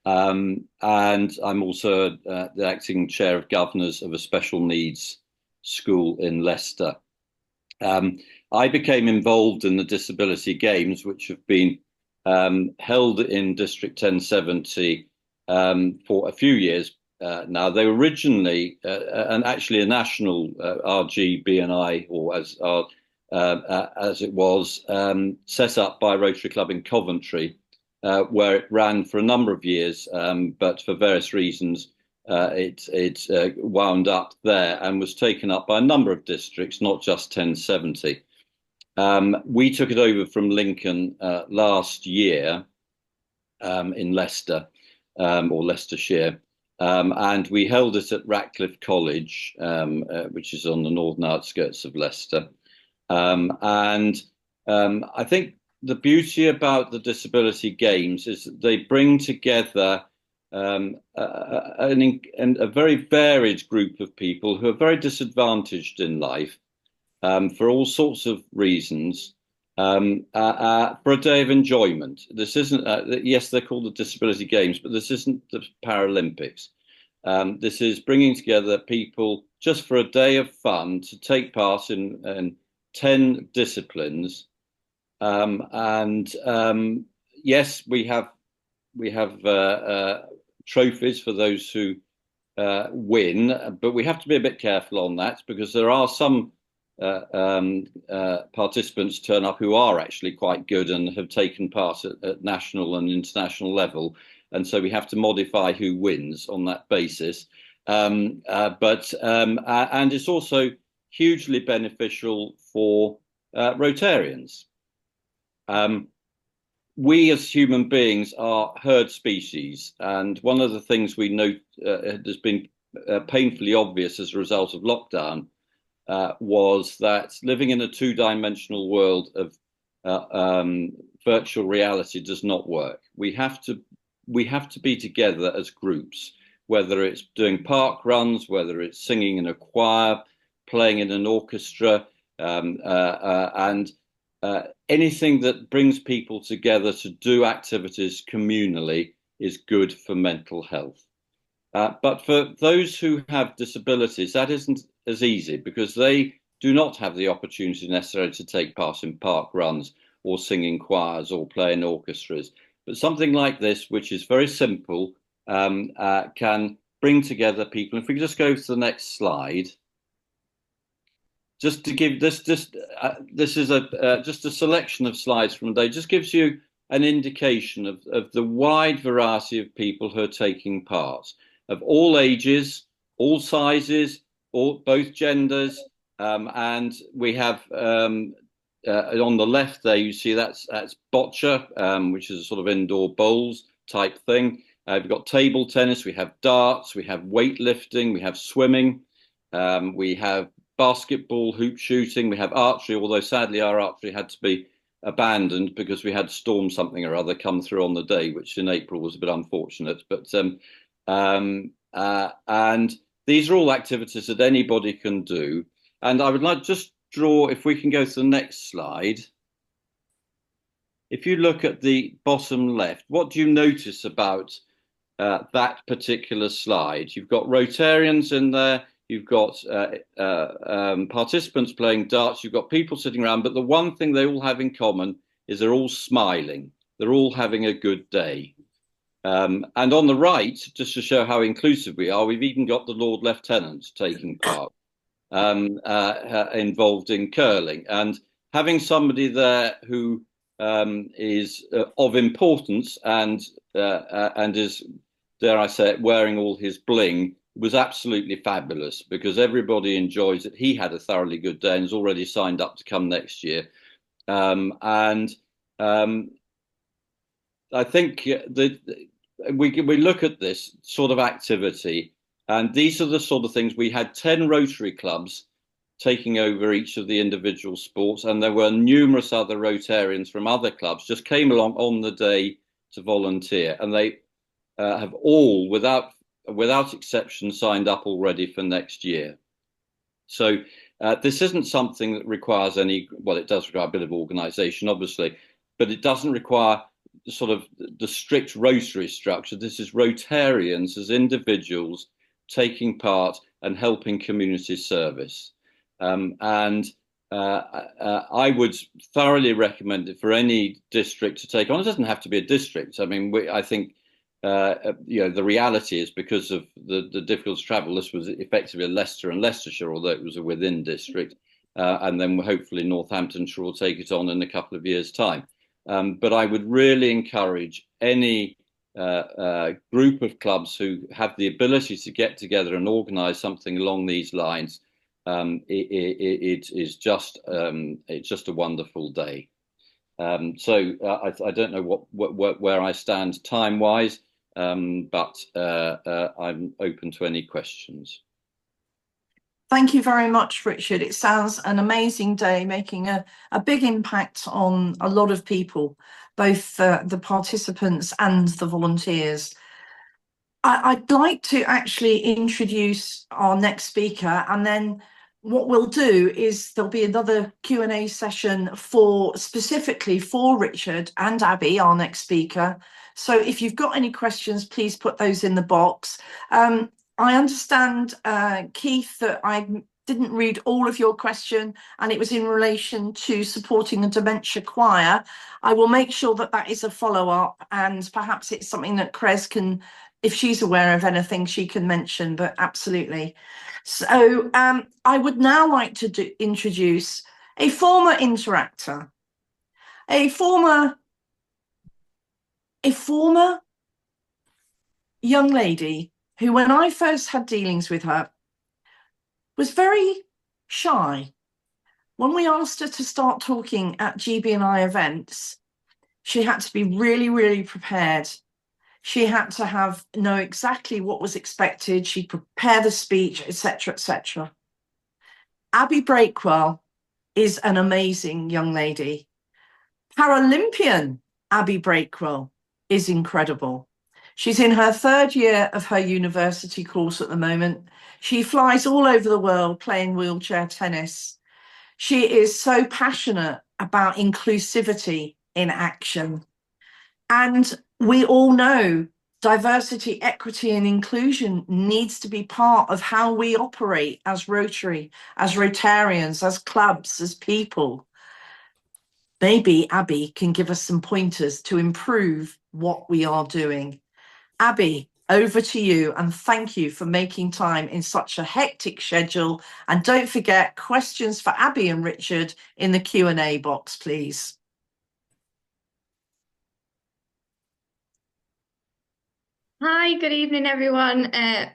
And I'm also the acting chair of governors of a special needs school in Leicester. I became involved in the disability games, which have been held in District 1070 for a few years now. They were originally and actually a national GB&I, or as it was, set up by Rotary Club in Coventry, where it ran for a number of years, but for various reasons it wound up there and was taken up by a number of districts, not just 1070. We took it over from Lincoln last year in Leicester, or Leicestershire, and we held it at Ratcliffe College, which is on the northern outskirts of Leicester. I think the beauty about the disability games is that they bring together a very varied group of people who are very disadvantaged in life for all sorts of reasons, for a day of enjoyment. This isn't, yes, they're called the Disability Games, but this isn't the Paralympics. This is bringing together people just for a day of fun to take part in 10 disciplines. Yes, we have trophies for those who win, but we have to be a bit careful on that, because there are some participants turn up who are actually quite good and have taken part at national and international level, and so we have to modify who wins on that basis. And it's also hugely beneficial for Rotarians. We as human beings are herd species, and one of the things we know has been painfully obvious as a result of lockdown was that living in a two-dimensional world of virtual reality does not work. We have to be together as groups, whether it's doing park runs, whether it's singing in a choir, playing in an orchestra, anything that brings people together to do activities communally is good for mental health. But for those who have disabilities, that isn't as easy, because they do not have the opportunity necessarily to take part in park runs or sing in choirs or play in orchestras. But something like this, which is very simple, can bring together people. If we could just go to the next slide. Just to give this is just a selection of slides from the day. Just gives you an indication of the wide variety of people who are taking part, of all ages, all sizes, both genders, and we have on the left there you see that's bocce, which is a sort of indoor bowls type thing. We've got table tennis, we have darts, we have weightlifting, we have swimming, we have basketball, hoop shooting, we have archery, although sadly our archery had to be abandoned because we had storm something or other come through on the day, which in April was a bit unfortunate. But and these are all activities that anybody can do. And I would like just draw, if we can go to the next slide. If you look at the bottom left, what do you notice about that particular slide? You've got Rotarians in there. You've got participants playing darts. You've got people sitting around. But the one thing they all have in common is they're all smiling. They're all having a good day. And on the right, just to show how inclusive we are, we've even got the Lord Lieutenants taking part, involved in curling. And having somebody there who is of importance and is, dare I say it, wearing all his bling was absolutely fabulous, because everybody enjoys it. He had a thoroughly good day and has already signed up to come next year. I think that we look at this sort of activity, and these are the sort of things. We had 10 Rotary clubs taking over each of the individual sports, and there were numerous other Rotarians from other clubs just came along on the day to volunteer, and they have all, without exception, signed up already for next year. So this isn't something that requires any, well, it does require a bit of organisation, obviously, but it doesn't require sort of the strict Rotary structure. This is Rotarians as individuals taking part and helping community service. I would thoroughly recommend it for any district to take on. It doesn't have to be a district. I mean, I think the reality is, because of the difficult travel, this was effectively Leicester and Leicestershire, although it was a within district, and then hopefully Northamptonshire will take it on in a couple of years' time. But I would really encourage any group of clubs who have the ability to get together and organise something along these lines. It's just a wonderful day. So I don't know where I stand time-wise, but I'm open to any questions. Thank you very much, Richard. It sounds an amazing day, making a big impact on a lot of people, both the participants and the volunteers. I'd like to actually introduce our next speaker, and then what we'll do is there'll be another Q&A session specifically for Richard and Abby, our next speaker. So if you've got any questions, please put those in the box. I understand, Keith, that I didn't read all of your question, and it was in relation to supporting the dementia choir. I will make sure that that is a follow-up, and perhaps it's something that Cres can, if she's aware of anything, she can mention, but absolutely. So I would now like to introduce a former interactor, a former young lady who, when I first had dealings with her, was very shy. When we asked her to start talking at GB&I events, she had to be really, really prepared. She had to know exactly what was expected. She'd prepare the speech, etc., etc. Abby Breakwell is an amazing young lady. Paralympian Abby Breakwell is incredible. She's in her 3rd year of her university course at the moment. She flies all over the world playing wheelchair tennis. She is so passionate about inclusivity in action. And we all know diversity, equity, and inclusion needs to be part of how we operate as Rotary, as Rotarians, as clubs, as people. Maybe Abby can give us some pointers to improve what we are doing. Abby, over to you, and thank you for making time in such a hectic schedule. And don't forget, questions for Abby and Richard in the Q&A box, please. Hi, good evening, everyone.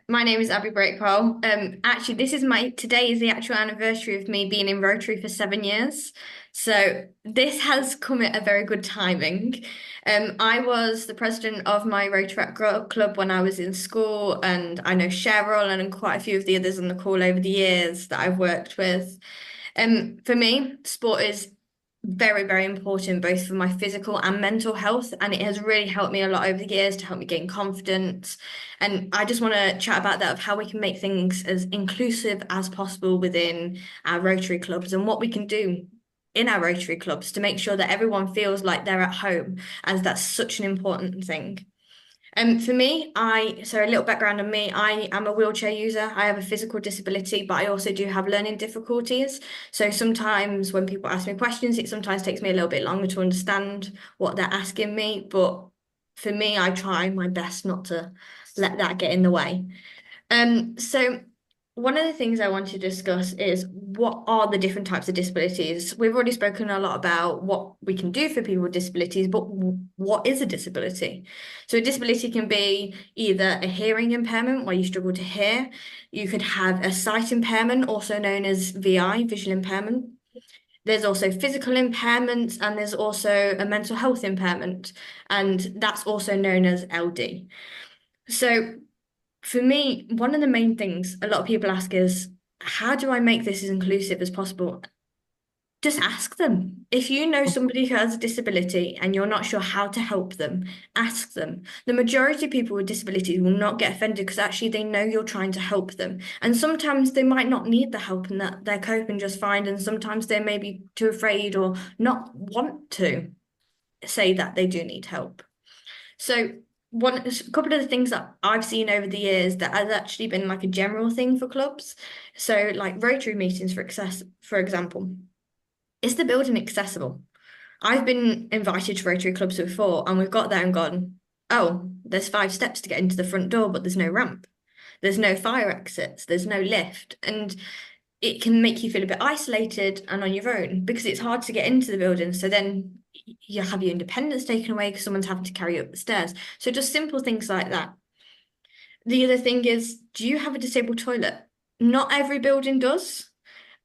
My name is Abby Breakwell. Actually, today is the actual anniversary of me being in Rotary for 7 years. So this has come at a very good timing. I was the president of my Rotary club when I was in school, and I know Cheryl and quite a few of the others on the call over the years that I've worked with. For me, sport is very, very important, both for my physical and mental health. And it has really helped me a lot over the years to help me gain confidence. And I just want to chat about that, of how we can make things as inclusive as possible within our Rotary clubs, and what we can do in our Rotary clubs to make sure that everyone feels like they're at home, as that's such an important thing. For me, so a little background on me, I am a wheelchair user. I have a physical disability, but I also do have learning difficulties. So sometimes when people ask me questions, it sometimes takes me a little bit longer to understand what they're asking me. But for me, I try my best not to let that get in the way. So one of the things I want to discuss is, what are the different types of disabilities? We've already spoken a lot about what we can do for people with disabilities, but what is a disability? So a disability can be either a hearing impairment, where you struggle to hear. You could have a sight impairment, also known as VI, visual impairment. There's also physical impairments, and there's also a mental health impairment, and that's also known as LD. So for me, one of the main things a lot of people ask is, how do I make this as inclusive as possible? Just ask them. If you know somebody who has a disability and you're not sure how to help them, ask them. The majority of people with disabilities will not get offended, because actually they know you're trying to help them. And sometimes they might not need the help, and that they're coping just fine. And sometimes they may be too afraid or not want to say that they do need help. So a couple of the things that I've seen over the years that has actually been like a general thing for clubs. So like Rotary meetings, for example, is the building accessible? I've been invited to Rotary clubs before, and we've got there and gone, oh, there's 5 steps to get into the front door, but there's no ramp. There's no fire exits. There's no lift. And it can make you feel a bit isolated and on your own, because it's hard to get into the building. So then you have your independence taken away because someone's having to carry you up the stairs. So just simple things like that. The other thing is, do you have a disabled toilet? Not every building does.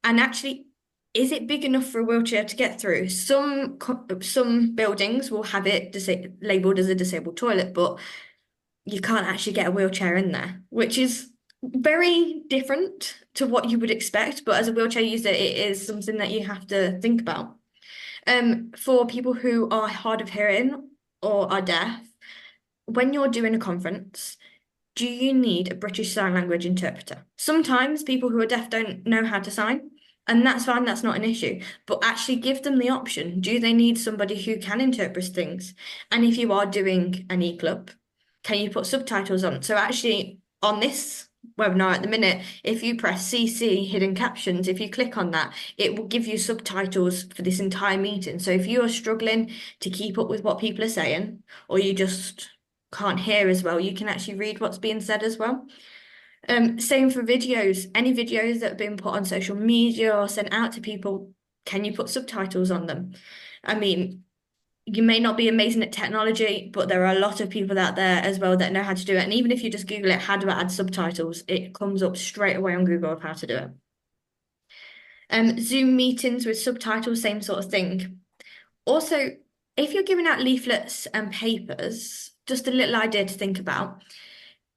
And actually, is it big enough for a wheelchair to get through? Some buildings will have it labelled as a disabled toilet, but you can't actually get a wheelchair in there, which is very different to what you would expect. But as a wheelchair user, it is something that you have to think about. For people who are hard of hearing or are deaf, when you're doing a conference, do you need a British Sign Language interpreter? Sometimes people who are deaf don't know how to sign, and that's fine, that's not an issue. But actually give them the option. Do they need somebody who can interpret things? And if you are doing an e-club, can you put subtitles on? So actually, on this webinar at the minute, if you press CC hidden captions, if you click on that, it will give you subtitles for this entire meeting. So if you are struggling to keep up with what people are saying, or you just can't hear as well, you can actually read what's being said as well. Same for videos. Any videos that have been put on social media or sent out to people, can you put subtitles on them? I mean, you may not be amazing at technology, but there are a lot of people out there as well that know how to do it. And even if you just Google it, how do I add subtitles, it comes up straight away on Google of how to do it. Zoom meetings with subtitles, same sort of thing. Also, if you're giving out leaflets and papers, just a little idea to think about.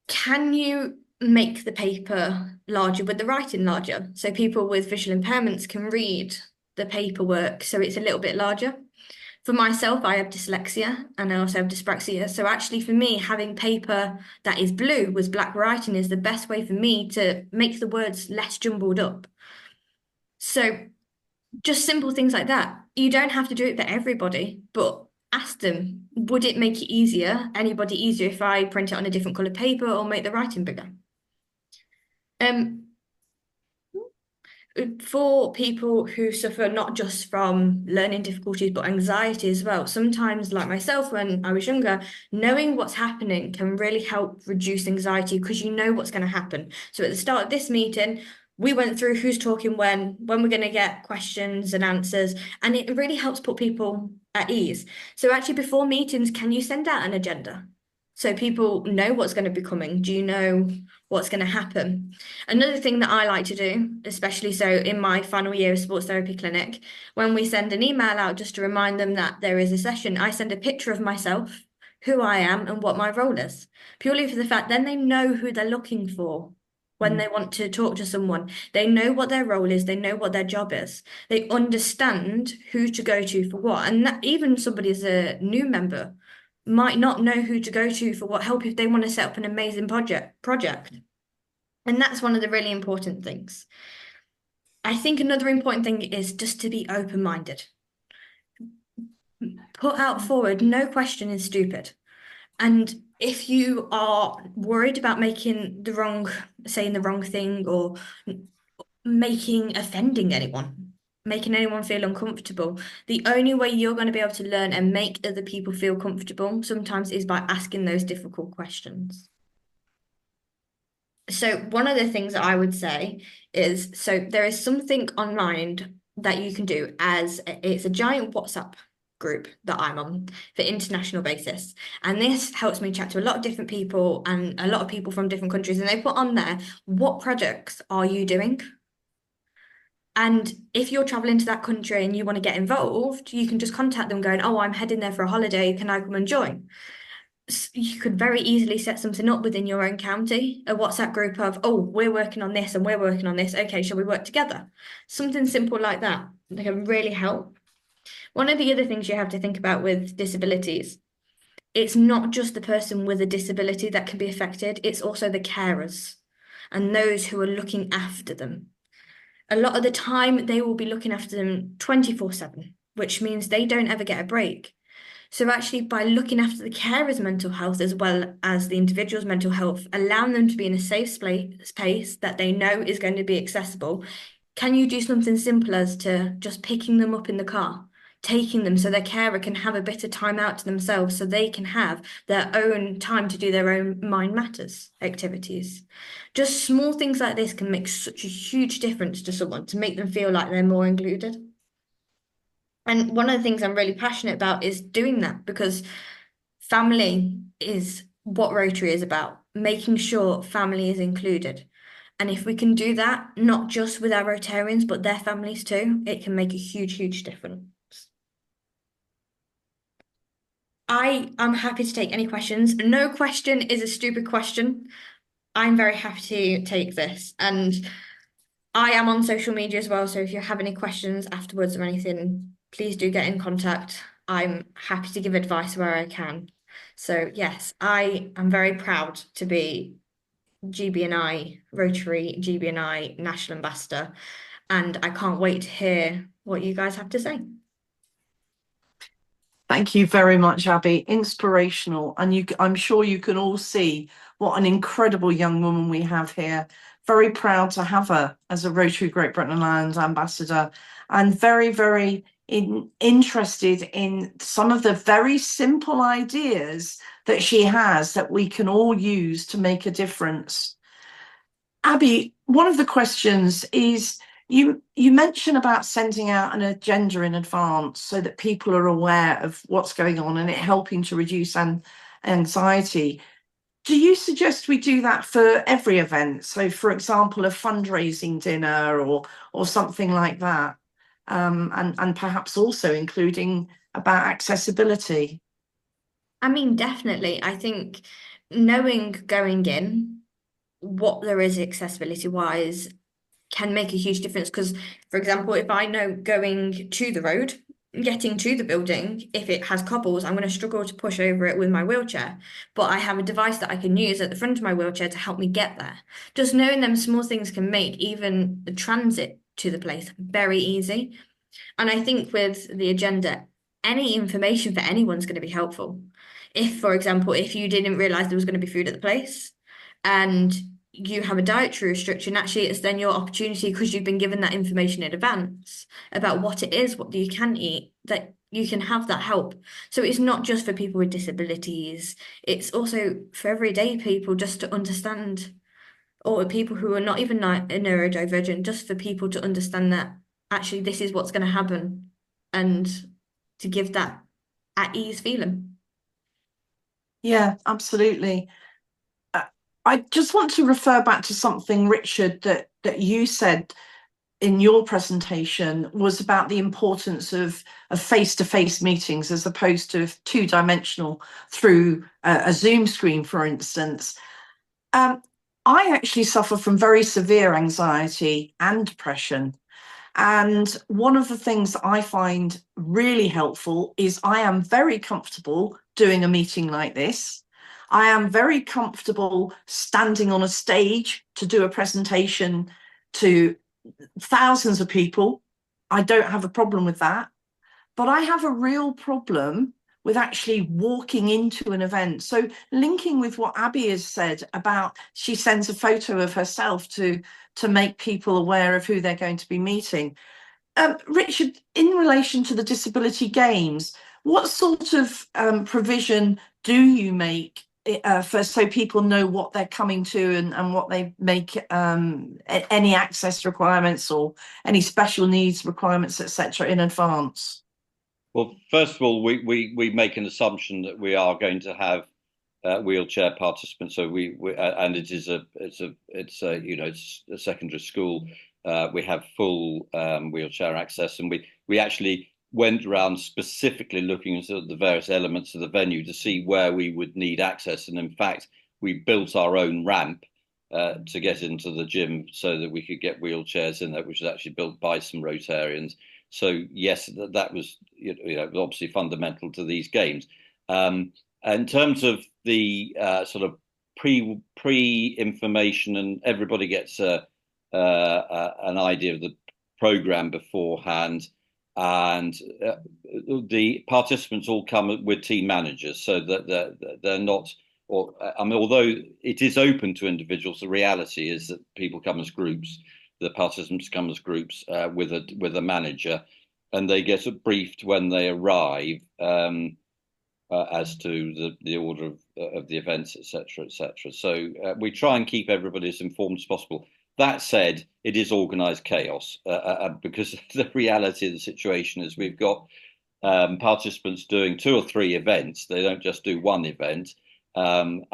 Can you make the paper larger with the writing larger, so people with visual impairments can read the paperwork so it's a little bit larger? For myself, I have dyslexia and I also have dyspraxia. So actually for me, having paper that is blue with black writing is the best way for me to make the words less jumbled up. So just simple things like that. You don't have to do it for everybody, but ask them, would it make it anybody easier if I print it on a different coloured paper or make the writing bigger? for people who suffer not just from learning difficulties, but anxiety as well. Sometimes, like myself, when I was younger, knowing what's happening can really help reduce anxiety because you know what's going to happen. So at the start of this meeting, we went through who's talking when we're going to get questions and answers, and it really helps put people at ease. So actually, before meetings, can you send out an agenda? So people know what's going to be coming. Do you know what's going to happen? Another thing that I like to do, especially so in my final year of sports therapy clinic, when we send an email out just to remind them that there is a session, I send a picture of myself, who I am, and what my role is. Purely for the fact then they know who they're looking for when they want to talk to someone. They know what their role is, they know what their job is. They understand who to go to for what. And that even somebody as a new member might not know who to go to for what help if they want to set up an amazing project. And that's one of the really important things. I think another important thing is just to be open-minded. Put out forward, no question is stupid. And if you are worried about saying the wrong thing or offending anyone, making anyone feel uncomfortable, the only way you're going to be able to learn and make other people feel comfortable sometimes is by asking those difficult questions. So one of the things that I would say is, so there is something online that you can do it's a giant WhatsApp group that I'm on for international basis. And this helps me chat to a lot of different people and a lot of people from different countries. And they put on there, what projects are you doing? And if you're traveling to that country and you want to get involved, you can just contact them going, oh, I'm heading there for a holiday. Can I come and join? You could very easily set something up within your own county, a WhatsApp group of, oh, we're working on this and we're working on this. Okay, shall we work together? Something simple like that can really help. One of the other things you have to think about with disabilities, it's not just the person with a disability that can be affected, it's also the carers and those who are looking after them. A lot of the time, they will be looking after them 24/7, which means they don't ever get a break. So actually, by looking after the carer's mental health as well as the individual's mental health, allowing them to be in a safe space that they know is going to be accessible, can you do something simple as to just picking them up in the car, taking them so their carer can have a bit of time out to themselves so they can have their own time to do their own mind matters activities. Just small things like this can make such a huge difference to someone to make them feel like they're more included. And one of the things I'm really passionate about is doing that, because family is what Rotary is about, making sure family is included. And if we can do that, not just with our Rotarians, but their families too, it can make a huge, huge difference. I am happy to take any questions. No question is a stupid question. I'm very happy to take this. And I am on social media as well. So if you have any questions afterwards or anything, please do get in contact. I'm happy to give advice where I can. So yes, I am very proud to be GB&I, Rotary GB&I National Ambassador. And I can't wait to hear what you guys have to say. Thank you very much, Abby. Inspirational. And I'm sure you can all see what an incredible young woman we have here. Very proud to have her as a Rotary Great Britain and Ireland ambassador, and very, very interested in some of the very simple ideas that she has that we can all use to make a difference. Abby, one of the questions is, you mentioned about sending out an agenda in advance so that people are aware of what's going on and it helping to reduce anxiety. Do you suggest we do that for every event? So, for example, a fundraising dinner or something like that, and perhaps also including about accessibility? I mean, definitely. I think knowing going in what there is accessibility wise can make a huge difference. Because, for example, if I know going to the road, getting to the building, if it has cobbles, I'm going to struggle to push over it with my wheelchair. But I have a device that I can use at the front of my wheelchair to help me get there. Just knowing them small things can make even the transit to the place very easy. And I think with the agenda, any information for anyone's going to be helpful. If, for example, if you didn't realize there was going to be food at the place and you have a dietary restriction, actually it's then your opportunity, because you've been given that information in advance about what it is, what you can eat, that you can have that help. So it's not just for people with disabilities, it's also for everyday people, just to understand, or people who are not even neurodivergent, just for people to understand that actually this is what's going to happen, and to give that at ease feeling. Yeah, absolutely. I just want to refer back to something, Richard, that you said in your presentation, was about the importance of face-to-face meetings as opposed to two-dimensional through a Zoom screen, for instance. I actually suffer from very severe anxiety and depression. And one of the things that I find really helpful is I am very comfortable doing a meeting like this. I am very comfortable standing on a stage to do a presentation to thousands of people. I don't have a problem with that. But I have a real problem with actually walking into an event. So linking with what Abby has said about, she sends a photo of herself to make people aware of who they're going to be meeting. Richard, in relation to the disability games, what sort of provision do you make for, so people know what they're coming to, and what they make, any access requirements or any special needs requirements, etc., in advance? Well, first of all, we make an assumption that we are going to have wheelchair participants. So and it's a secondary school. We have full wheelchair access, and we actually went around specifically looking at the various elements of the venue to see where we would need access. And in fact, we built our own ramp to get into the gym so that we could get wheelchairs in there, which was actually built by some Rotarians. So yes, that was obviously fundamental to these games. In terms of the sort of pre information, and everybody gets an idea of the program beforehand, and the participants all come with team managers, so that they're not. Or I mean, although it is open to individuals, the reality is that people come as groups. The participants come as groups with a manager, and they get briefed when they arrive as to the order of the events, etc., etc. So we try and keep everybody as informed as possible. That said, it is organised chaos because the reality of the situation is we've got participants doing 2 or 3 events. They don't just do one event. And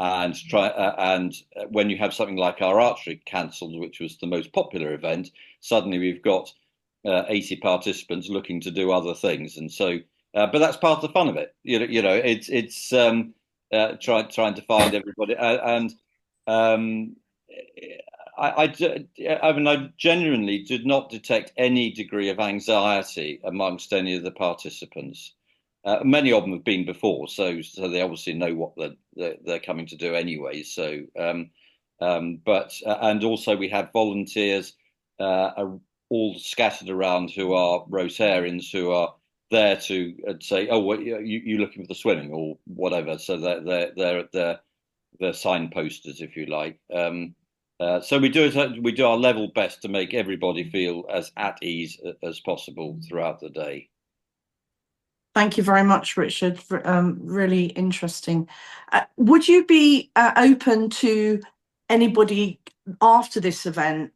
when you have something like our archery cancelled, which was the most popular event, suddenly we've got 80 participants looking to do other things, and so. But that's part of the fun of it. It's trying to find everybody, and I mean, I genuinely did not detect any degree of anxiety amongst any of the participants. Many of them have been before, so they obviously know what they're coming to do anyway. So, but and also we have volunteers all scattered around who are Rotarians who are there to say, "Oh, what, you looking for the swimming or whatever?" So they're signposters, if you like. So we do our level best to make everybody feel as at ease as possible throughout the day. Thank you very much, Richard. Really interesting. Would you be open to anybody after this event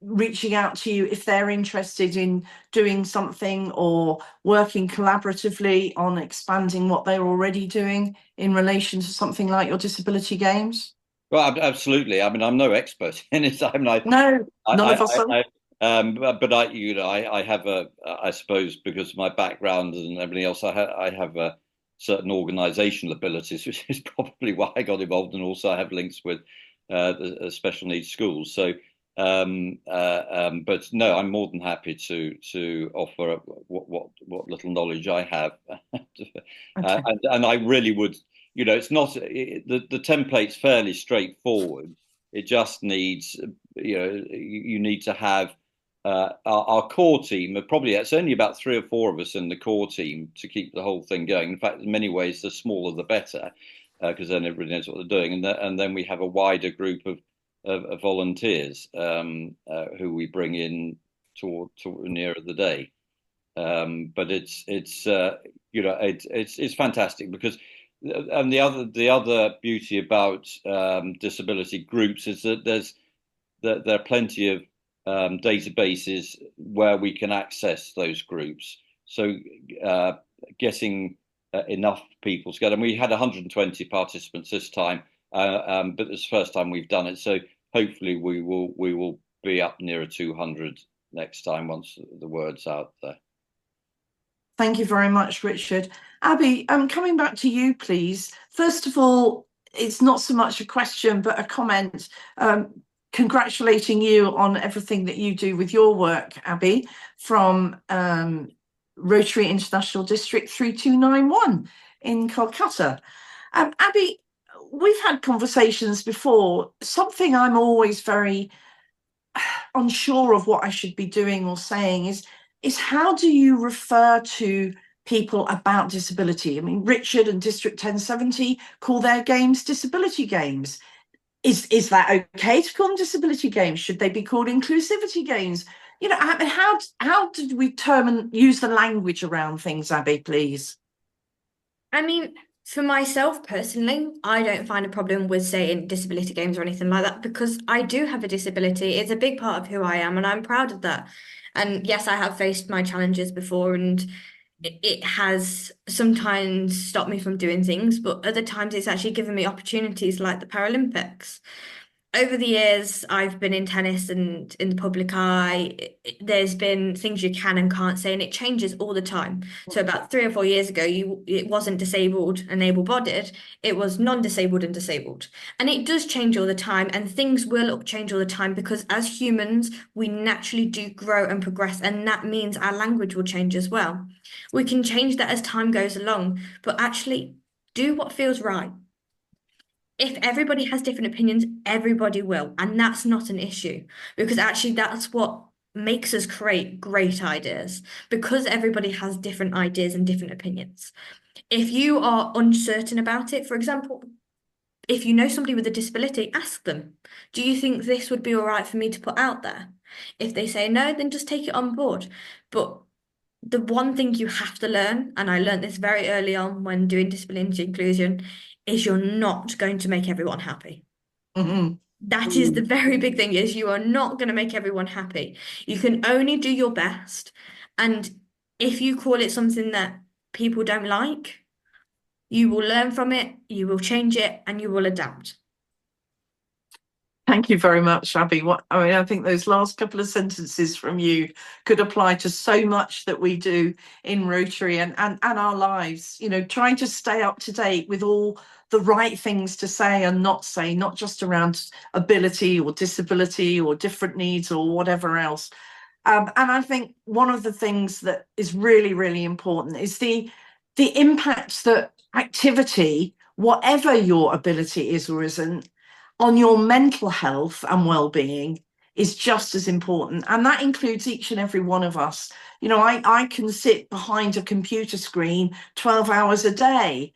reaching out to you if they're interested in doing something or working collaboratively on expanding what they're already doing in relation to something like your disability games? Well, absolutely. I mean, I'm no expert in it. I'm like, no, none of us are. But I have I suppose because of my background and everything else, I have a certain organisational abilities, which is probably why I got involved, and also I have links with the special needs schools. So, but no, I'm more than happy to offer what little knowledge I have, okay. And I really would. It's not the template's fairly straightforward. It just needs, you need to have our core team. It's only about 3 or 4 of us in the core team to keep the whole thing going. In fact, in many ways, the smaller the better, because then everybody knows what they're doing. And then we have a wider group of of volunteers who we bring in to nearer the day. But it's fantastic because, and the other beauty about disability groups is that there are plenty of databases where we can access those groups. So getting enough people together, and we had 120 participants this time, but it's the first time we've done it. So hopefully we will be up nearer 200 next time once the word's out there. Thank you very much, Richard. Abby, coming back to you, please. First of all, it's not so much a question, but a comment. Congratulating you on everything that you do with your work, Abby, from Rotary International District 3291 in Kolkata. Abby, we've had conversations before. Something I'm always very unsure of what I should be doing or saying is how do you refer to people about disability? I mean, Richard and District 1070 call their games disability games. Is that okay to call them disability games? Should they be called inclusivity games? You know, how did we term and use the language around things, Abby, please? I mean, for myself personally, I don't find a problem with saying disability games or anything like that because I do have a disability. It's a big part of who I am, and I'm proud of that. And yes, I have faced my challenges before, and it has sometimes stopped me from doing things, but other times it's actually given me opportunities like the Paralympics. Over the years, I've been in tennis and in the public eye. There's been things you can and can't say, and it changes all the time. So about 3 or 4 years ago, it wasn't disabled and able-bodied, it was non-disabled and disabled. And it does change all the time, and things will change all the time because as humans, we naturally do grow and progress, and that means our language will change as well. We can change that as time goes along, but actually do what feels right. If everybody has different opinions, everybody will. And that's not an issue because actually that's what makes us create great ideas because everybody has different ideas and different opinions. If you are uncertain about it, for example, if you know somebody with a disability, ask them, do you think this would be all right for me to put out there? If they say no, then just take it on board. But the one thing you have to learn, and I learned this very early on when doing disability inclusion, is you're not going to make everyone happy. Mm-hmm. That is the very big thing, is you are not going to make everyone happy. You can only do your best. And if you call it something that people don't like, you will learn from it, you will change it, and you will adapt. Thank you very much, Abby. I think those last couple of sentences from you could apply to so much that we do in Rotary and our lives, you know, trying to stay up to date with all the right things to say and not say, not just around ability or disability or different needs or whatever else. And I think one of the things that is really, really important is the impact that activity, whatever your ability is or isn't, on your mental health and well-being is just as important. And that includes each and every one of us. You know, I can sit behind a computer screen 12 hours a day.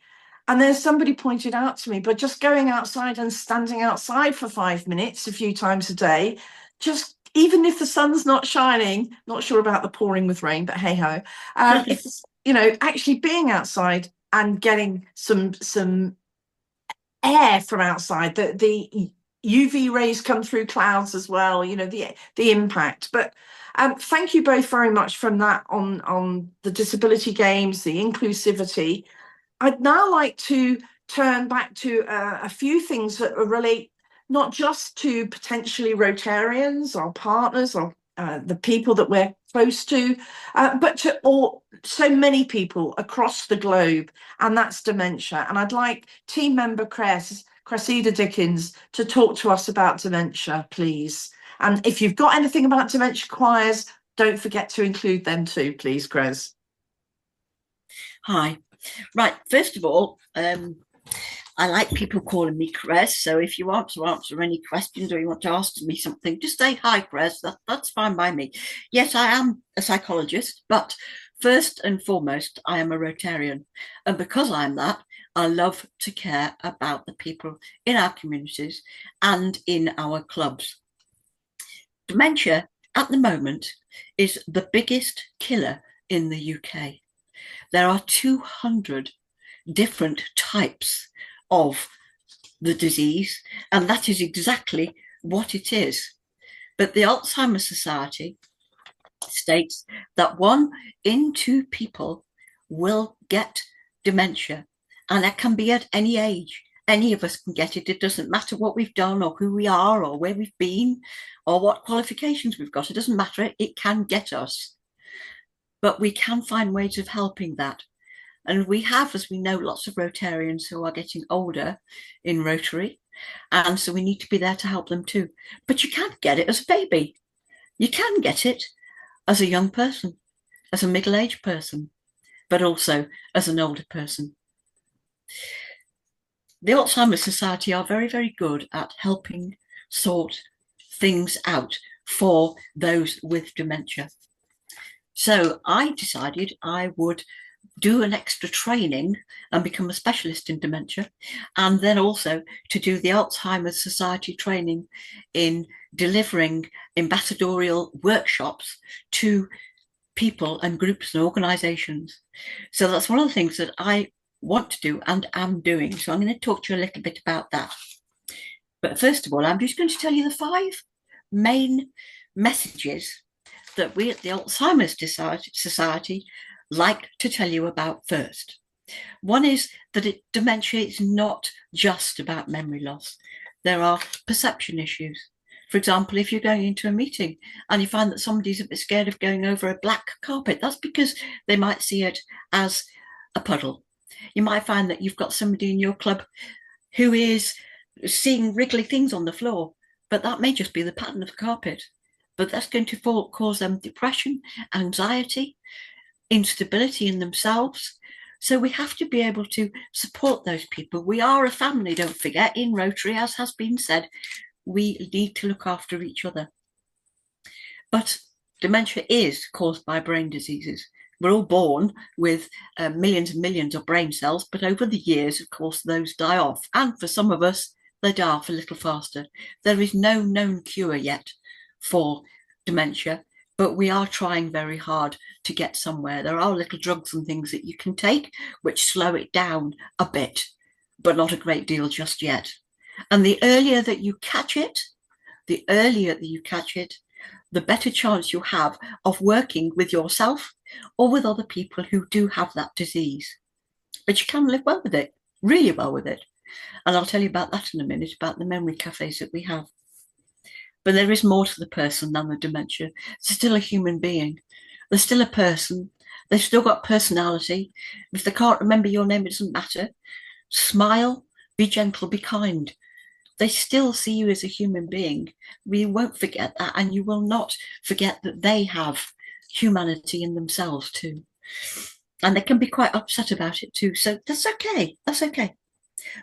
And there's somebody pointed out to me, but just going outside and standing outside for 5 minutes a few times a day, just even if the sun's not shining, not sure about the pouring with rain, but hey ho, if, you know, actually being outside and getting some air from outside, the UV rays come through clouds as well, you know, the impact. But thank you both very much from that on the disability games, the inclusivity. I'd now like to turn back to a few things that relate not just to potentially Rotarians, our partners, or the people that we're close to, but to so many people across the globe, and that's dementia. And I'd like team member Cressida Dickens to talk to us about dementia, please. And if you've got anything about dementia choirs, don't forget to include them too, please, Cres. Hi. Right, first of all, I like people calling me Cres, so if you want to answer any questions or you want to ask me something, just say hi, Cres. That's fine by me. Yes, I am a psychologist, but first and foremost, I am a Rotarian. And because I'm that, I love to care about the people in our communities and in our clubs. Dementia at the moment is the biggest killer in the UK. There are 200 different types of the disease, and that is exactly what it is. But the Alzheimer's Society states that 1 in 2 people will get dementia, and that can be at any age. Any of us can get it. It doesn't matter what we've done or who we are or where we've been or what qualifications we've got. It doesn't matter. It can get us. But we can find ways of helping that. And we have, as we know, lots of Rotarians who are getting older in Rotary. And so we need to be there to help them too. But you can't get it as a baby. You can get it as a young person, as a middle-aged person, but also as an older person. The Alzheimer's Society are very, very good at helping sort things out for those with dementia. So I decided I would do an extra training and become a specialist in dementia, and then also to do the Alzheimer's Society training in delivering ambassadorial workshops to people and groups and organisations. So that's one of the things that I want to do and am doing. So I'm going to talk to you a little bit about that. But first of all, I'm just going to tell you the 5 main messages that we at the Alzheimer's Society like to tell you about first. One is that dementia is not just about memory loss. There are perception issues. For example, if you're going into a meeting and you find that somebody's a bit scared of going over a black carpet, that's because they might see it as a puddle. You might find that you've got somebody in your club who is seeing wriggly things on the floor, but that may just be the pattern of the carpet. But that's going to cause them depression, anxiety, instability in themselves. So we have to be able to support those people. We are a family, don't forget, in Rotary, as has been said. We need to look after each other. But dementia is caused by brain diseases. We're all born with millions and millions of brain cells, but over the years, of course, those die off. And for some of us, they die off a little faster. There is no known cure yet for dementia, but we are trying very hard to get somewhere. There are little drugs and things that you can take which slow it down a bit, but not a great deal just yet. And the earlier that you catch it, the better chance you have of working with yourself or with other people who do have that disease. But you can live well with it, really well with it. And I'll tell you about that in a minute, about the memory cafes that we have. But there is more to the person than the dementia. They're still a human being. They're still a person. They've still got personality. If they can't remember your name, it doesn't matter. Smile, be gentle, be kind. They still see you as a human being. We won't forget that, and you will not forget that they have humanity in themselves too. And they can be quite upset about it too. So that's okay. That's okay.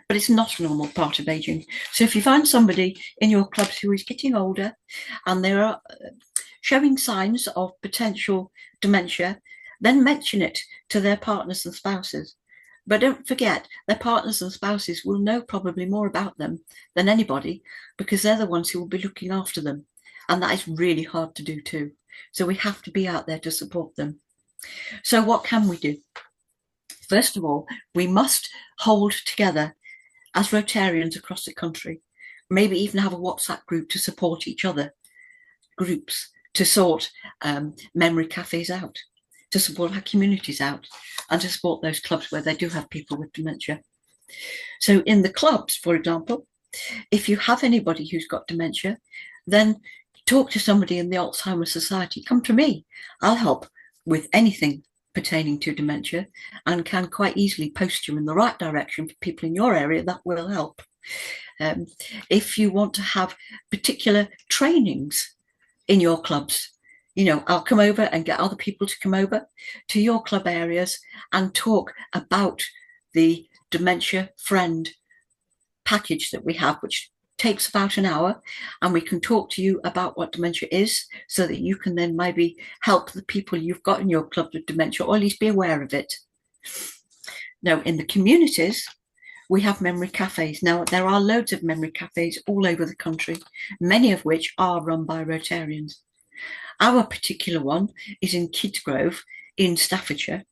But it's not a normal part of aging. So if you find somebody in your clubs who is getting older and they are showing signs of potential dementia, then mention it to their partners and spouses. But don't forget, their partners and spouses will know probably more about them than anybody, because they're the ones who will be looking after them. And that is really hard to do too. So we have to be out there to support them. So what can we do? First of all, we must hold together as Rotarians across the country, maybe even have a WhatsApp group to support each other, groups to sort memory cafes out, to support our communities out, and to support those clubs where they do have people with dementia. So in the clubs, for example, if you have anybody who's got dementia, then talk to somebody in the Alzheimer's Society. Come to me. I'll help with anything pertaining to dementia and can quite easily post you in the right direction for people in your area that will help. If you want to have particular trainings in your clubs, you know, I'll come over and get other people to come over to your club areas and talk about the Dementia Friend package that we have, which takes about an hour, and we can talk to you about what dementia is so that you can then maybe help the people you've got in your club with dementia, or at least be aware of it. Now, in the communities, we have memory cafes. Now, there are loads of memory cafes all over the country, many of which are run by Rotarians. Our particular one is in Kidsgrove in Staffordshire,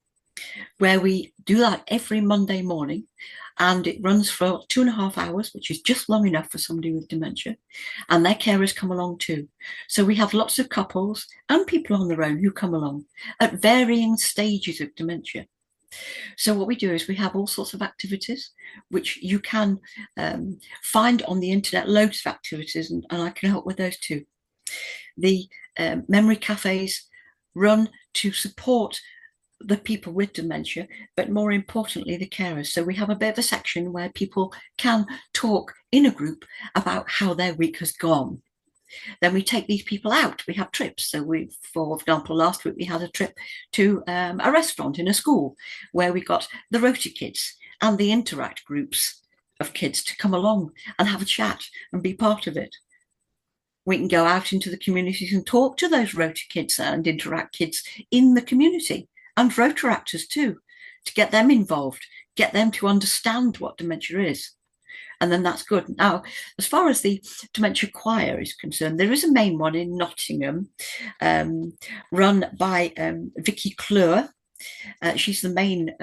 where we do that every Monday morning, and it runs for 2.5 hours, which is just long enough for somebody with dementia, and their carers come along too. So we have lots of couples and people on their own who come along at varying stages of dementia. So what we do is we have all sorts of activities, which you can find on the internet, loads of activities, and I can help with those too. The memory cafes run to support the people with dementia, but more importantly, the carers. So we have a bit of a section where people can talk in a group about how their week has gone. Then we take these people out. We have trips. So for example, last week we had a trip to a restaurant in a school where we got the Rotary kids and the Interact groups of kids to come along and have a chat and be part of it. We can go out into the communities and talk to those Rotary kids and Interact kids in the community, and Rotaractors too, to get them involved, get them to understand what dementia is. And then that's good. Now, as far as the dementia choir is concerned, there is a main one in Nottingham, run by Vicky Clure. She's the main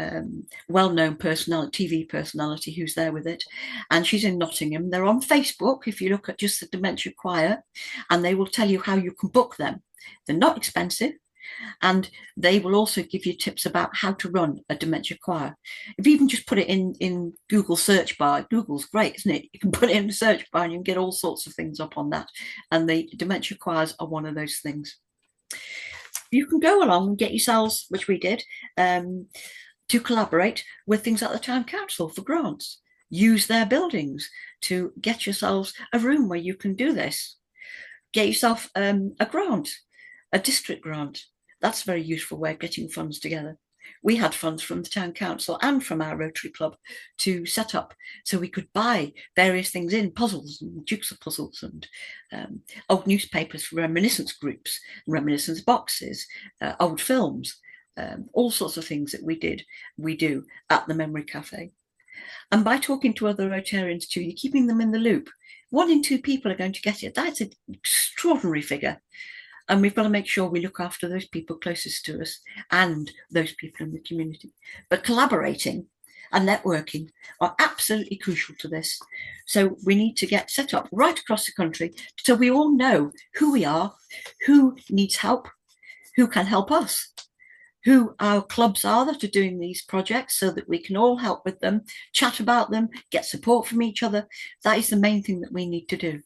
well-known TV personality who's there with it, and she's in Nottingham. They're on Facebook if you look at just the dementia choir, and they will tell you how you can book them. They're not expensive, and they will also give you tips about how to run a dementia choir. If you even just put it in Google search bar, Google's great, isn't it? You can put it in the search bar and you can get all sorts of things up on that, and the dementia choirs are one of those things. You can go along and get yourselves, which we did, to collaborate with things like the town council for grants. Use their buildings to get yourselves a room where you can do this. Get yourself a grant, a district grant. That's a very useful way of getting funds together. We had funds from the town council and from our Rotary Club to set up so we could buy various things in, puzzles and jigsaw puzzles and old newspapers for reminiscence groups, reminiscence boxes, old films, all sorts of things that we do at the Memory Cafe. And by talking to other Rotarians too, you're keeping them in the loop. 1 in 2 people are going to get it. That's an extraordinary figure. And we've got to make sure we look after those people closest to us and those people in the community. But collaborating and networking are absolutely crucial to this. So we need to get set up right across the country so we all know who we are, who needs help, who can help us, who our clubs are that are doing these projects so that we can all help with them, chat about them, get support from each other. That is the main thing that we need to do.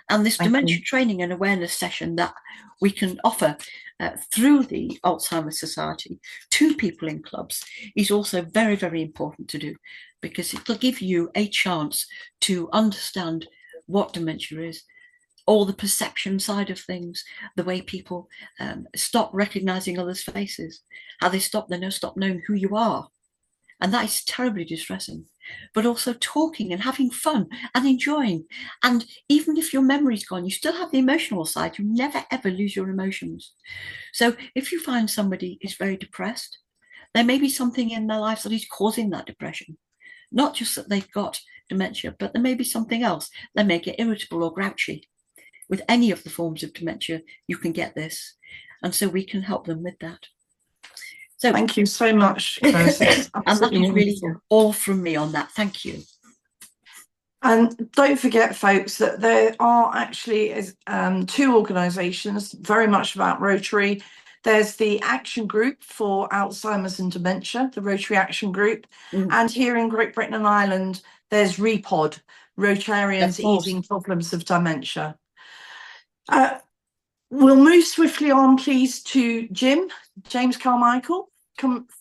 And this dementia training and awareness session that we can offer through the Alzheimer's Society to people in clubs is also very, very important to do, because it'll give you a chance to understand what dementia is, all the perception side of things, the way people stop recognizing others' faces, how they stop knowing who you are. And that is terribly distressing, but also talking and having fun and enjoying. And even if your memory's gone, you still have the emotional side. You never, ever lose your emotions. So if you find somebody is very depressed, there may be something in their life that is causing that depression. Not just that they've got dementia, but there may be something else. They may get irritable or grouchy. With any of the forms of dementia, you can get this. And so we can help them with that. So thank you so much, Chris. And that is really all from me on that. Thank you. And don't forget, folks, that there are actually 2 organisations very much about Rotary. There's the Action Group for Alzheimer's and Dementia, the Rotary Action Group. And here in Great Britain and Ireland, there's REPOD, Rotarians Easing Problems of Dementia. We'll move swiftly on, please, to James Carmichael,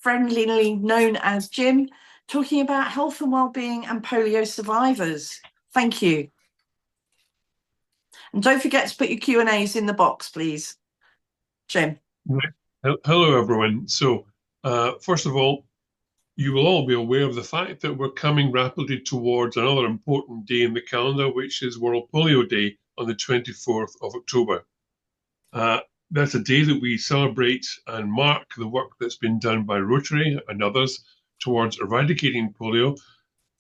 friendlily known as Jim, talking about health and wellbeing and polio survivors. Thank you. And don't forget to put your Q&As in the box, please. Jim. Hello, everyone. So, first of all, you will all be aware of the fact that we're coming rapidly towards another important day in the calendar, which is World Polio Day on the 24th of October. That's a day that we celebrate and mark the work that's been done by Rotary and others towards eradicating polio.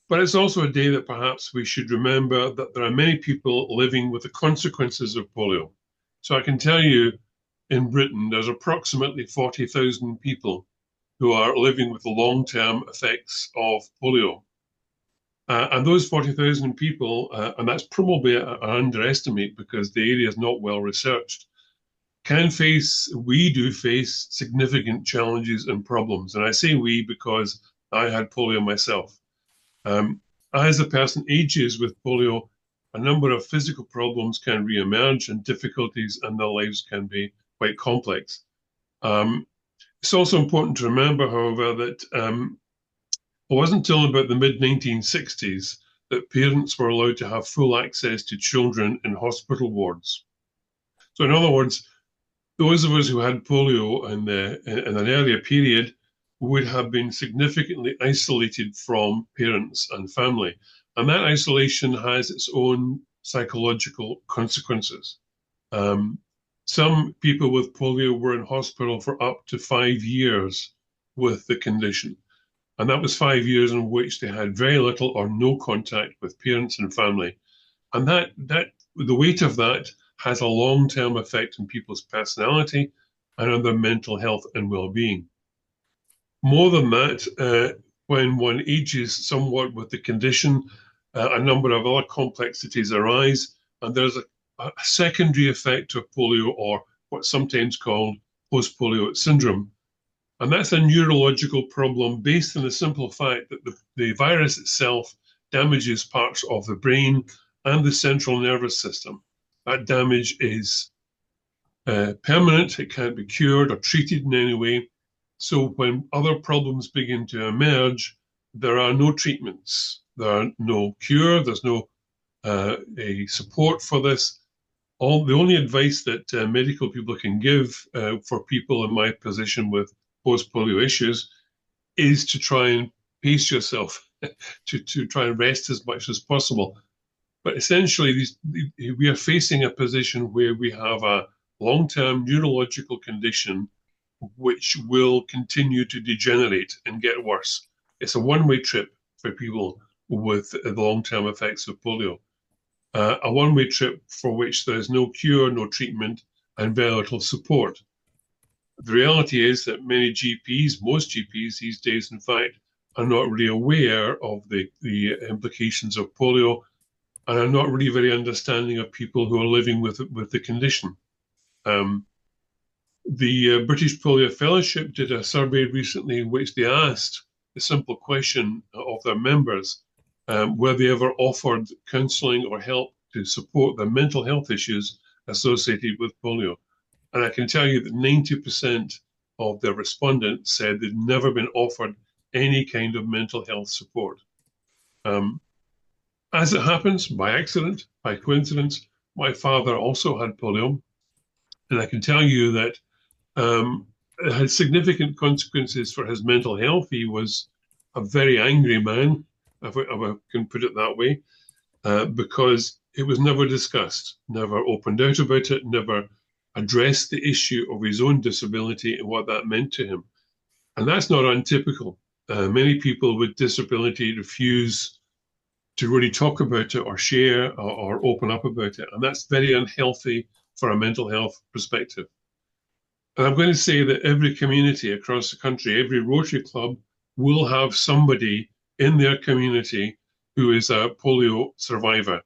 But it's also a day that perhaps we should remember that there are many people living with the consequences of polio. So I can tell you, in Britain, there's approximately 40,000 people who are living with the long-term effects of polio. And those 40,000 people, and that's probably an underestimate because the area is not well researched, we do face significant challenges and problems. And I say we because I had polio myself. As a person ages with polio, a number of physical problems can re-emerge and difficulties in their lives can be quite complex. It's also important to remember, however, that it wasn't until about the mid-1960s that parents were allowed to have full access to children in hospital wards. So in other words, those of us who had polio in an earlier period would have been significantly isolated from parents and family. And that isolation has its own psychological consequences. Some people with polio were in hospital for up to 5 years with the condition. And that was 5 years in which they had very little or no contact with parents and family. And the weight of that has a long-term effect on people's personality and on their mental health and well-being. More than that, when one ages somewhat with the condition, a number of other complexities arise, and there's a secondary effect of polio, or what's sometimes called post-polio syndrome. And that's a neurological problem based on the simple fact that the virus itself damages parts of the brain and the central nervous system. That damage is permanent. It can't be cured or treated in any way. So when other problems begin to emerge, there are no treatments. There are no cure. There's no a support for this. The only advice that medical people can give for people in my position with post-polio issues is to try and pace yourself, to try and rest as much as possible. But essentially, we are facing a position where we have a long-term neurological condition which will continue to degenerate and get worse. It's a one-way trip for people with the long-term effects of polio. A one-way trip for which there is no cure, no treatment, and very little support. The reality is that many GPs, most GPs these days, in fact, are not really aware of the implications of polio and are not really very understanding of people who are living with the condition. The British Polio Fellowship did a survey recently in which they asked the simple question of their members, were they ever offered counselling or help to support their mental health issues associated with polio. And I can tell you that 90% of their respondents said they'd never been offered any kind of mental health support. As it happens, by accident, by coincidence, my father also had polio. And I can tell you that it had significant consequences for his mental health. He was a very angry man, if I can put it that way, because it was never discussed, never opened out about it, never addressed the issue of his own disability and what that meant to him. And that's not untypical. Many people with disability refuse to really talk about it or share or open up about it. And that's very unhealthy for a mental health perspective. And I'm going to say that every community across the country, every Rotary club will have somebody in their community who is a polio survivor.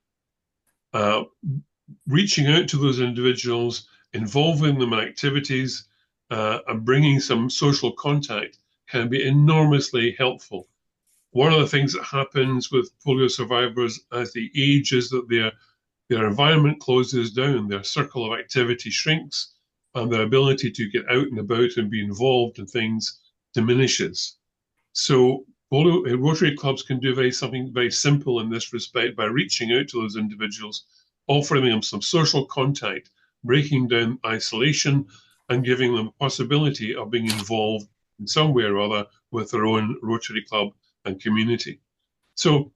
Reaching out to those individuals, involving them in activities, and bringing some social contact can be enormously helpful. One of the things that happens with polio survivors as they age is that their environment closes down, their circle of activity shrinks, and their ability to get out and about and be involved in things diminishes. So Rotary clubs can do something very simple in this respect by reaching out to those individuals, offering them some social contact, breaking down isolation, and giving them a possibility of being involved in some way or other with their own Rotary club and community. So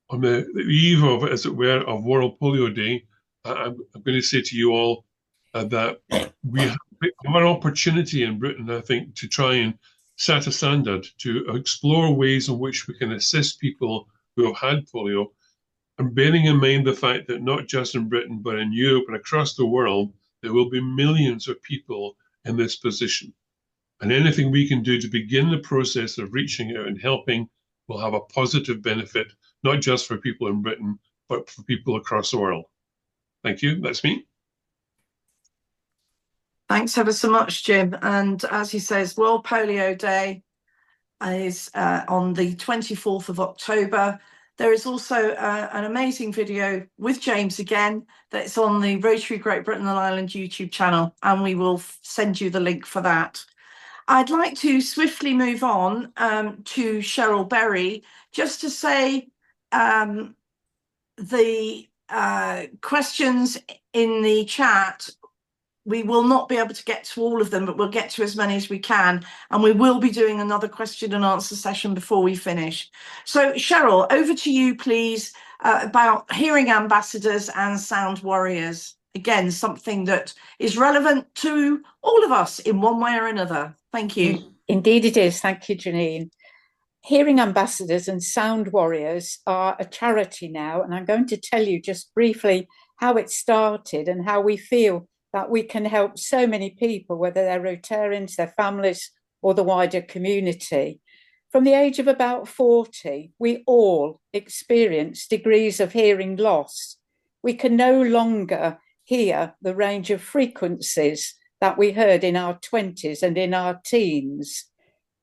on the eve of, as it were, of World Polio Day, I'm going to say to you all that we have an opportunity in Britain, I think, to try and set a standard, to explore ways in which we can assist people who have had polio, and bearing in mind the fact that not just in Britain, but in Europe and across the world, there will be millions of people in this position. And anything we can do to begin the process of reaching out and helping will have a positive benefit, not just for people in Britain, but for people across the world. Thank you. That's me. Thanks ever so much, Jim. And as he says, World Polio Day is on the 24th of October. There is also an amazing video with James again that's on the Rotary Great Britain and Ireland YouTube channel, and we will send you the link for that. I'd like to swiftly move on to Cheryl Berry, just to say the questions in the chat, we will not be able to get to all of them, but we'll get to as many as we can. And we will be doing another question and answer session before we finish. So Cheryl, over to you, please, about hearing ambassadors and sound warriors. Again, something that is relevant to all of us in one way or another. Thank you. Indeed it is. Thank you, Janine. Hearing ambassadors and sound warriors are a charity now, and I'm going to tell you just briefly how it started and how we feel that we can help so many people, whether they're Rotarians, their families, or the wider community. From the age of about 40, we all experience degrees of hearing loss. We can no longer hear the range of frequencies that we heard in our 20s and in our teens.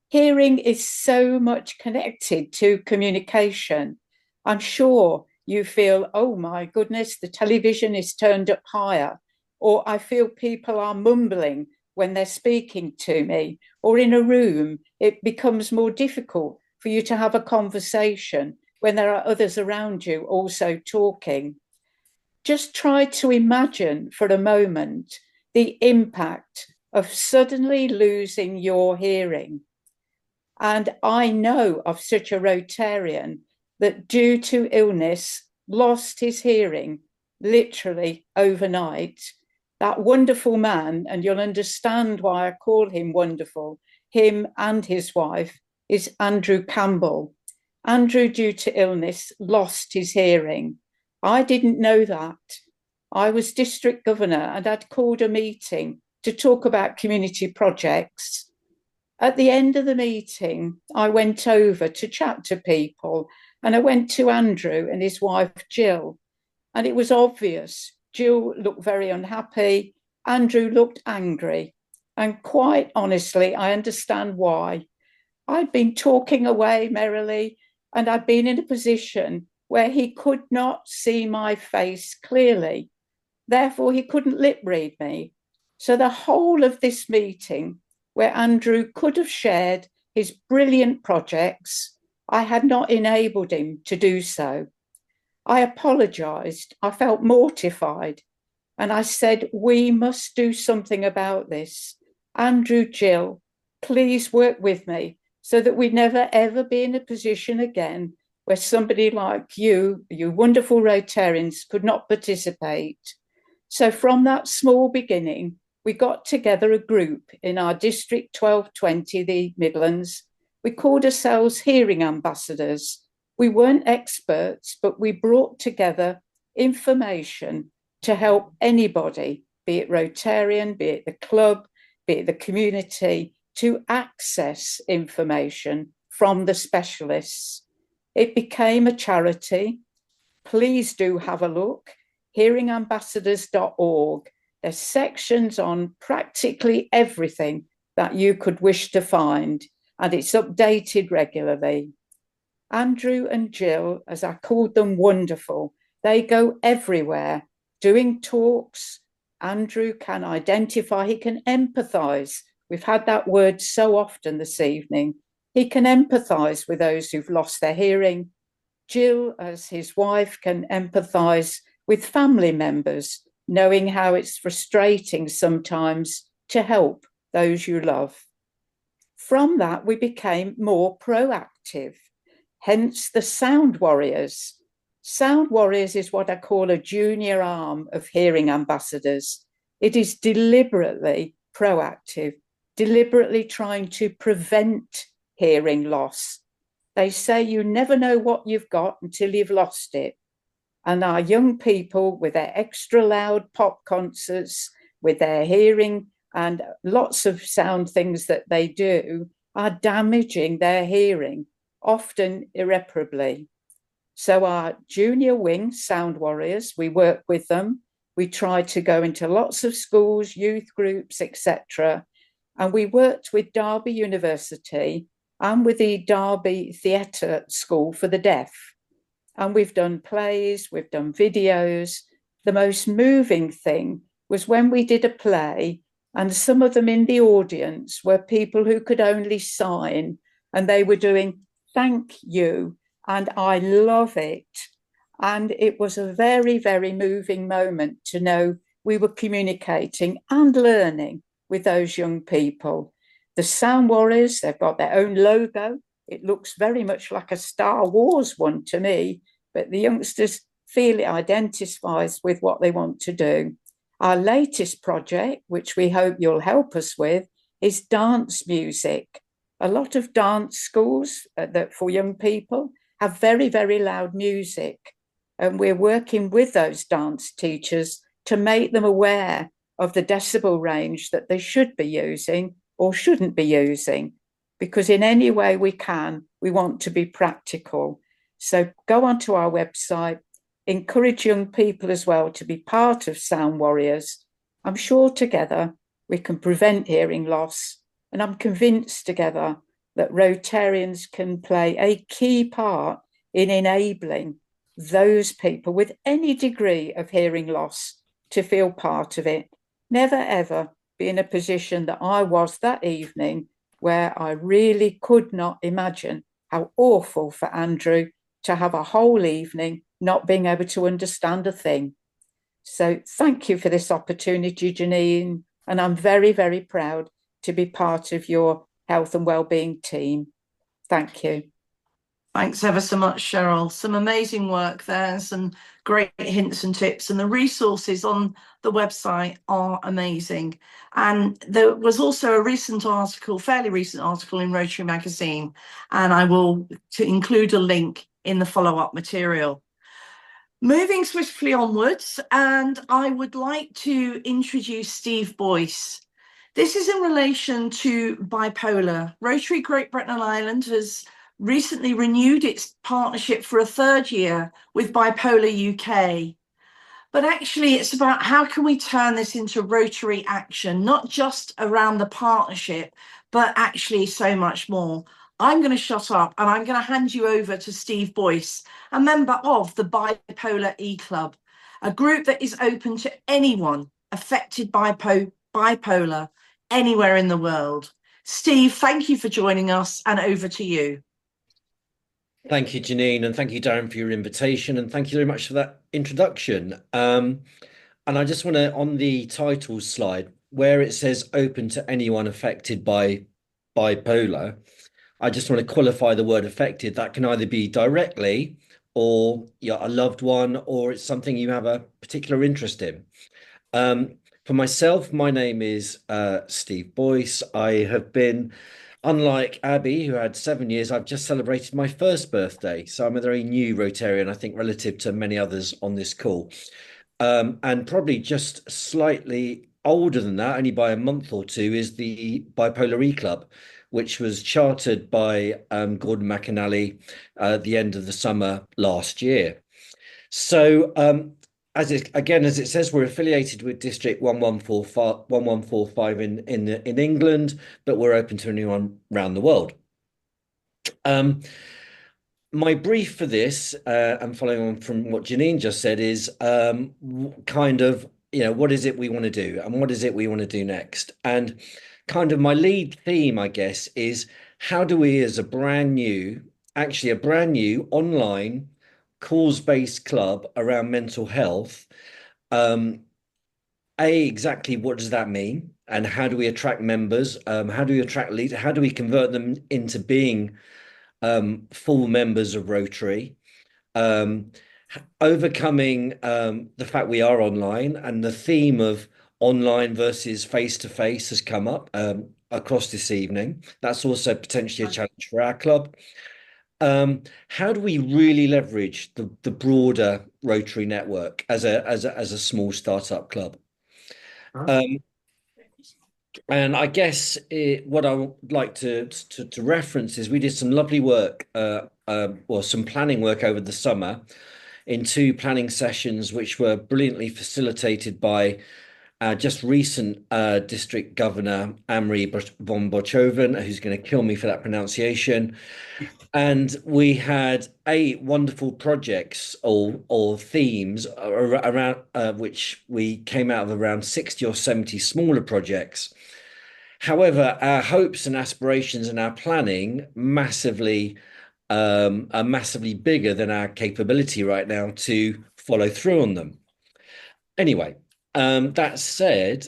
Hearing is so much connected to communication. I'm sure you feel, oh my goodness, the television is turned up higher, or I feel people are mumbling when they're speaking to me, or in a room, it becomes more difficult for you to have a conversation when there are others around you also talking. Just try to imagine for a moment the impact of suddenly losing your hearing. And I know of such a Rotarian that due to illness lost his hearing literally overnight. That wonderful man, and you'll understand why I call him wonderful, him and his wife, is Andrew Campbell. Andrew, due to illness, lost his hearing. I didn't know that. I was district governor and I'd called a meeting to talk about community projects. At the end of the meeting, I went over to chat to people, and I went to Andrew and his wife, Jill, and it was obvious. Jill looked very unhappy. Andrew looked angry. And quite honestly, I understand why. I'd been talking away merrily, and I'd been in a position where he could not see my face clearly. Therefore, he couldn't lip read me. So the whole of this meeting, where Andrew could have shared his brilliant projects, I had not enabled him to do so. I apologised. I felt mortified. And I said, we must do something about this. Andrew, Jill, please work with me so that we never ever be in a position again where somebody like you wonderful Rotarians, could not participate. So from that small beginning, we got together a group in our District 1220, the Midlands. We called ourselves Hearing Ambassadors. We weren't experts, but we brought together information to help anybody, be it Rotarian, be it the club, be it the community, to access information from the specialists. It became a charity. Please do have a look, hearingambassadors.org. There's sections on practically everything that you could wish to find, and it's updated regularly. Andrew and Jill, as I called them, wonderful. They go everywhere doing talks. Andrew can identify, he can empathise. We've had that word so often this evening. He can empathise with those who've lost their hearing. Jill, as his wife, can empathise with family members, knowing how it's frustrating sometimes to help those you love. From that, we became more proactive, hence the Sound Warriors. Sound Warriors is what I call a junior arm of Hearing Ambassadors. It is deliberately proactive, deliberately trying to prevent hearing loss. They say you never know what you've got until you've lost it. And our young people, with their extra loud pop concerts, with their hearing and lots of sound things that they do, are damaging their hearing, often irreparably. So our junior wing, Sound Warriors, we work with them. We try to go into lots of schools, youth groups, etc. And we worked with Derby University and with the Derby Theatre School for the Deaf. And we've done plays, we've done videos. The most moving thing was when we did a play, and some of them in the audience were people who could only sign, and they were doing thank you, and I love it. And it was a very, very moving moment to know we were communicating and learning with those young people. The Sound Warriors, they've got their own logo. It looks very much like a Star Wars one to me, but the youngsters feel it identifies with what they want to do. Our latest project, which we hope you'll help us with, is dance music. A lot of dance schools that for young people have very, very loud music. And we're working with those dance teachers to make them aware of the decibel range that they should be using or shouldn't be using. Because in any way we can, we want to be practical. So go onto our website, encourage young people as well to be part of Sound Warriors. I'm sure together we can prevent hearing loss, and I'm convinced together that Rotarians can play a key part in enabling those people with any degree of hearing loss to feel part of it. Never ever be in a position that I was that evening, where I really could not imagine how awful for Andrew to have a whole evening not being able to understand a thing. So thank you for this opportunity, Janine, and I'm very, very proud to be part of your health and wellbeing team. Thank you. Thanks ever so much, Cheryl. Some amazing work there, some great hints and tips, and the resources on the website are amazing. And there was also a recent article, fairly recent article in Rotary magazine, and I will include a link in the follow-up material. Moving swiftly onwards, and I would like to introduce Steve Boyce. This is in relation to bipolar. Rotary Great Britain and Ireland has recently renewed its partnership for a third year with Bipolar UK. But actually, it's about how can we turn this into Rotary action, not just around the partnership, but actually so much more. I'm going to shut up and I'm going to hand you over to Steve Boyce, a member of the Bipolar E-Club, a group that is open to anyone affected by bipolar anywhere in the world. Steve, thank you for joining us, and over to you. Thank you, Janine, and thank you, Darren, for your invitation, and thank you very much for that introduction. And I just want to, on the title slide, where it says open to anyone affected by bipolar, I just want to qualify the word affected. That can either be directly or you're a loved one, or it's something you have a particular interest in. For myself, my name is Steve Boyce. I have been, unlike Abby, who had 7 years, I've just celebrated my first birthday. So I'm a very new Rotarian, I think, relative to many others on this call. And probably just slightly older than that, only by a month or two, is the Bipolar E-Club, which was chartered by Gordon McAnally at the end of the summer last year. So as it says, we're affiliated with District 1145 in England, but we're open to anyone around the world. My brief for this, and following on from what Janine just said, is kind of, what is it we want to do and what is it we want to do next? And kind of my lead theme, I guess, is how do we, as a brand new online cause-based club around mental health, exactly what does that mean? And how do we attract members? How do we attract leads? How do we convert them into being full members of Rotary? Overcoming the fact we are online, and the theme of online versus face-to-face has come up across this evening. That's also potentially a challenge for our club. How do we really leverage the broader Rotary network as a small startup club? And I guess what I would like to reference is we did some lovely work, or some planning work over the summer in 2 planning sessions, which were brilliantly facilitated by just recent district governor Anne-Marie von Bochoven, who's going to kill me for that pronunciation. And we had 8 wonderful projects or themes around which we came out of around 60 or 70 smaller projects. However, our hopes and aspirations and our planning are massively bigger than our capability right now to follow through on them. Anyway, that said,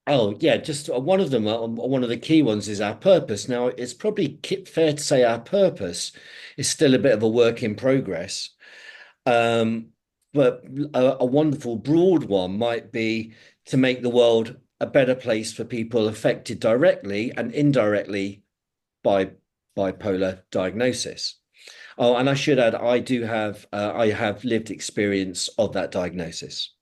oh yeah, just one of them, one of the key ones is our purpose. Now, it's probably fair to say our purpose is still a bit of a work in progress. But a wonderful broad one might be to make the world a better place for people affected directly and indirectly by bipolar diagnosis. Oh, and I should add, I have lived experience of that diagnosis.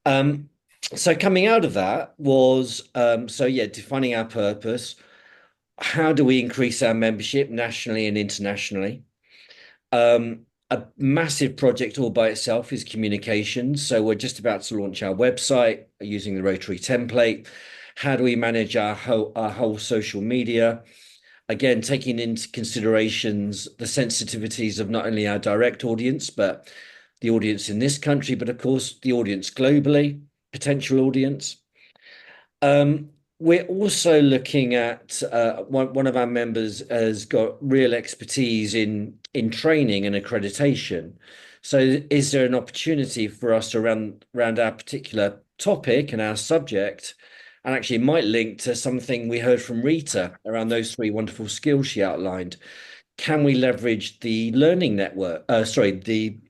So coming out of that was, defining our purpose. How do we increase our membership nationally and internationally? A massive project all by itself is communications. So we're just about to launch our website using the Rotary template. How do we manage our whole social media? Again, taking into considerations the sensitivities of not only our direct audience, but the audience in this country, but of course the audience globally, potential audience. We're also looking at one of our members has got real expertise in training and accreditation. So is there an opportunity for us to round our particular topic and our subject, and actually might link to something we heard from Rita around those 3 wonderful skills she outlined? Can we leverage the learning network? I've forgotten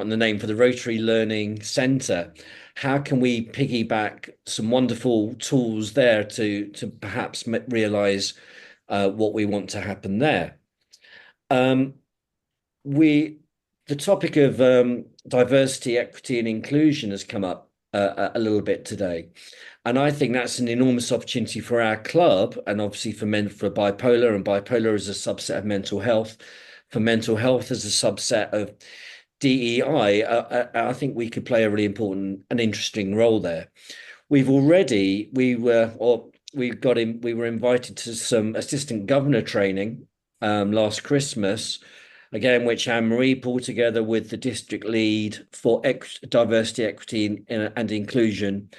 the name for the Rotary Learning Centre. How can we piggyback some wonderful tools there to perhaps realise what we want to happen there? The topic of diversity, equity, and inclusion has come up a little bit today, and I think that's an enormous opportunity for our club, and obviously for bipolar, and bipolar is a subset of mental health. For mental health as a subset of DEI, I think we could play a really important and interesting role there. We were invited to some assistant governor training last Christmas, again, which Anne-Marie pulled together with the district lead for diversity, equity, and inclusion,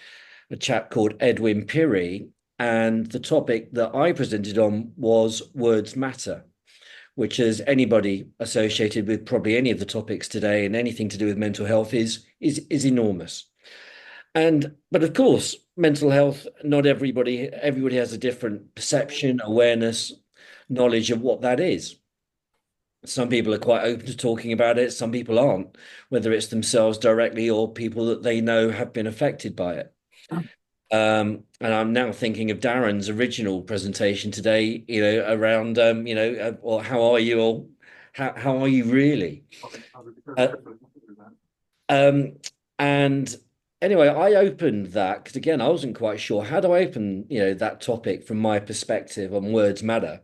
a chap called Edwin Pirrie. And the topic that I presented on was words matter, which, as anybody associated with probably any of the topics today and anything to do with mental health is enormous. But of course, mental health, not everybody has a different perception, awareness, knowledge of what that is. Some people are quite open to talking about it. Some people aren't, whether it's themselves directly or people that they know have been affected by it. And I'm now thinking of Darren's original presentation today, around, or how are you all? How are you really? And anyway, I opened that because, again, I wasn't quite sure. How do I open, that topic from my perspective on words matter?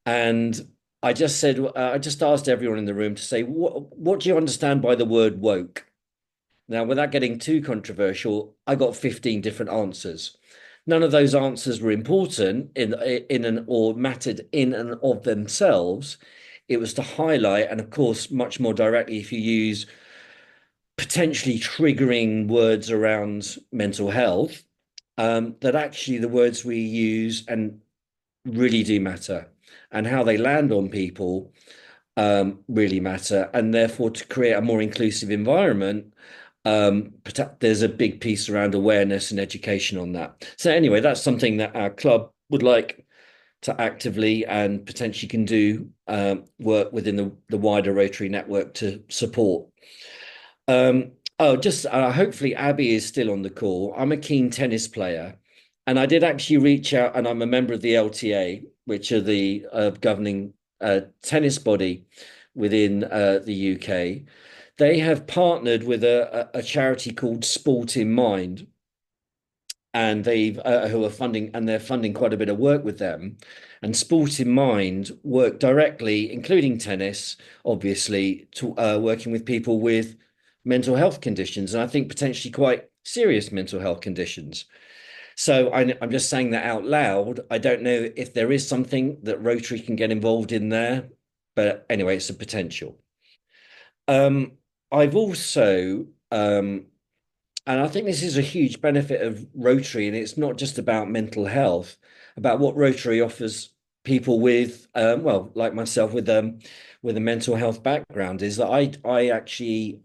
And I just said, I just asked everyone in the room to say, what do you understand by the word woke? Now, without getting too controversial, I got 15 different answers. None of those answers were important or mattered in and of themselves. It was to highlight, and of course, much more directly, if you use potentially triggering words around mental health, that actually the words we use and really do matter, and how they land on people really matter, and therefore to create a more inclusive environment. There's a big piece around awareness and education on that. So anyway, that's something that our club would like to actively and potentially can do work within the wider Rotary network to support. Hopefully Abby is still on the call. I'm a keen tennis player, and I did actually reach out, and I'm a member of the LTA, which are the governing tennis body within the UK, they have partnered with a charity called Sport in Mind, and they've who are funding, and they're funding quite a bit of work with them. And Sport in Mind work directly, including tennis, obviously, to working with people with mental health conditions, and I think potentially quite serious mental health conditions. So I'm just saying that out loud. I don't know if there is something that Rotary can get involved in there, but anyway, it's a potential. I've also, and I think this is a huge benefit of Rotary, and it's not just about mental health, about what Rotary offers people with, well, like myself, with a mental health background, is that I actually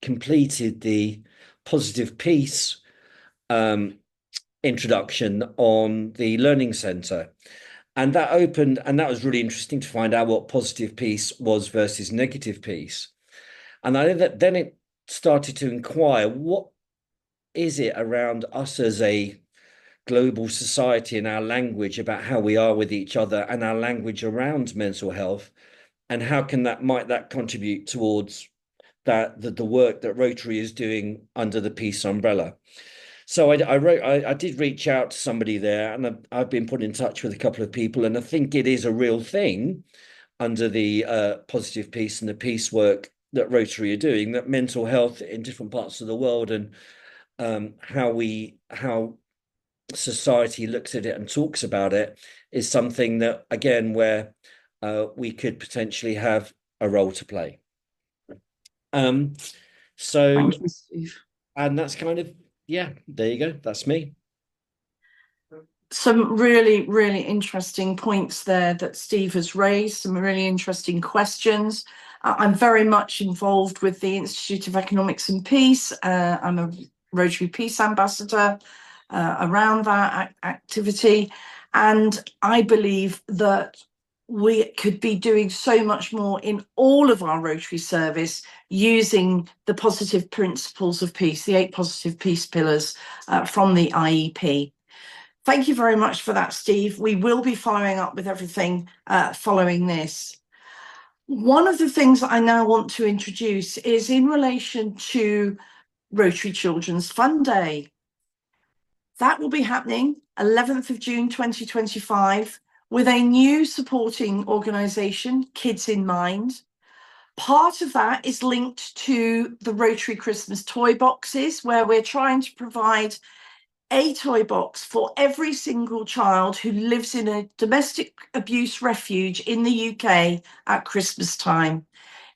completed the Positive Peace introduction on the Learning Centre. And that opened, and that was really interesting to find out what positive peace was versus negative peace. And then it started to inquire, what is it around us as a global society and our language about how we are with each other and our language around mental health, and how can might that contribute towards the work that Rotary is doing under the peace umbrella. So I did reach out to somebody there, and I've been put in touch with a couple of people, and I think it is a real thing under the positive peace and the peace work that Rotary are doing, that mental health in different parts of the world, and how society looks at it and talks about it, is something that, again, where we could potentially have a role to play. So Thank you, Steve. And that's kind of, yeah, there you go. That's me. Some really, really interesting points there that Steve has raised, some really interesting questions. I'm very much involved with the Institute of Economics and Peace. I'm a Rotary Peace Ambassador around that activity. And I believe that we could be doing so much more in all of our Rotary service using the positive principles of peace, the 8 positive peace pillars from the IEP. Thank you very much for that, Steve. We will be following up with everything following this. One of the things that I now want to introduce is in relation to Rotary Children's Fun Day. That will be happening 11th of June 2025 with a new supporting organisation, Kids in Mind. Part of that is linked to the Rotary Christmas toy boxes, where we're trying to provide a toy box for every single child who lives in a domestic abuse refuge in the UK at Christmas time.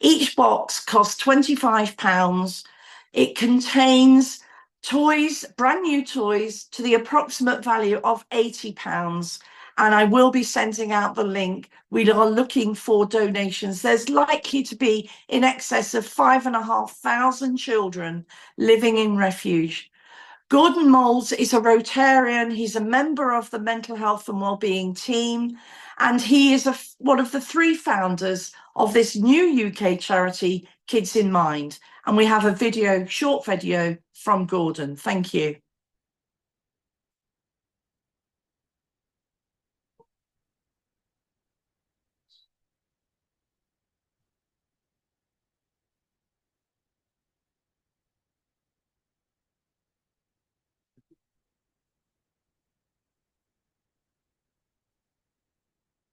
Each box costs £25. It contains toys, brand new toys, to the approximate value of £80. And I will be sending out the link. We are looking for donations. There's likely to be in excess of 5,500 children living in refuge. Gordon Moles is a Rotarian. He's a member of the Mental Health and Wellbeing team, and he is one of the 3 founders of this new UK charity, Kids in Mind. And we have a short video from Gordon. Thank you.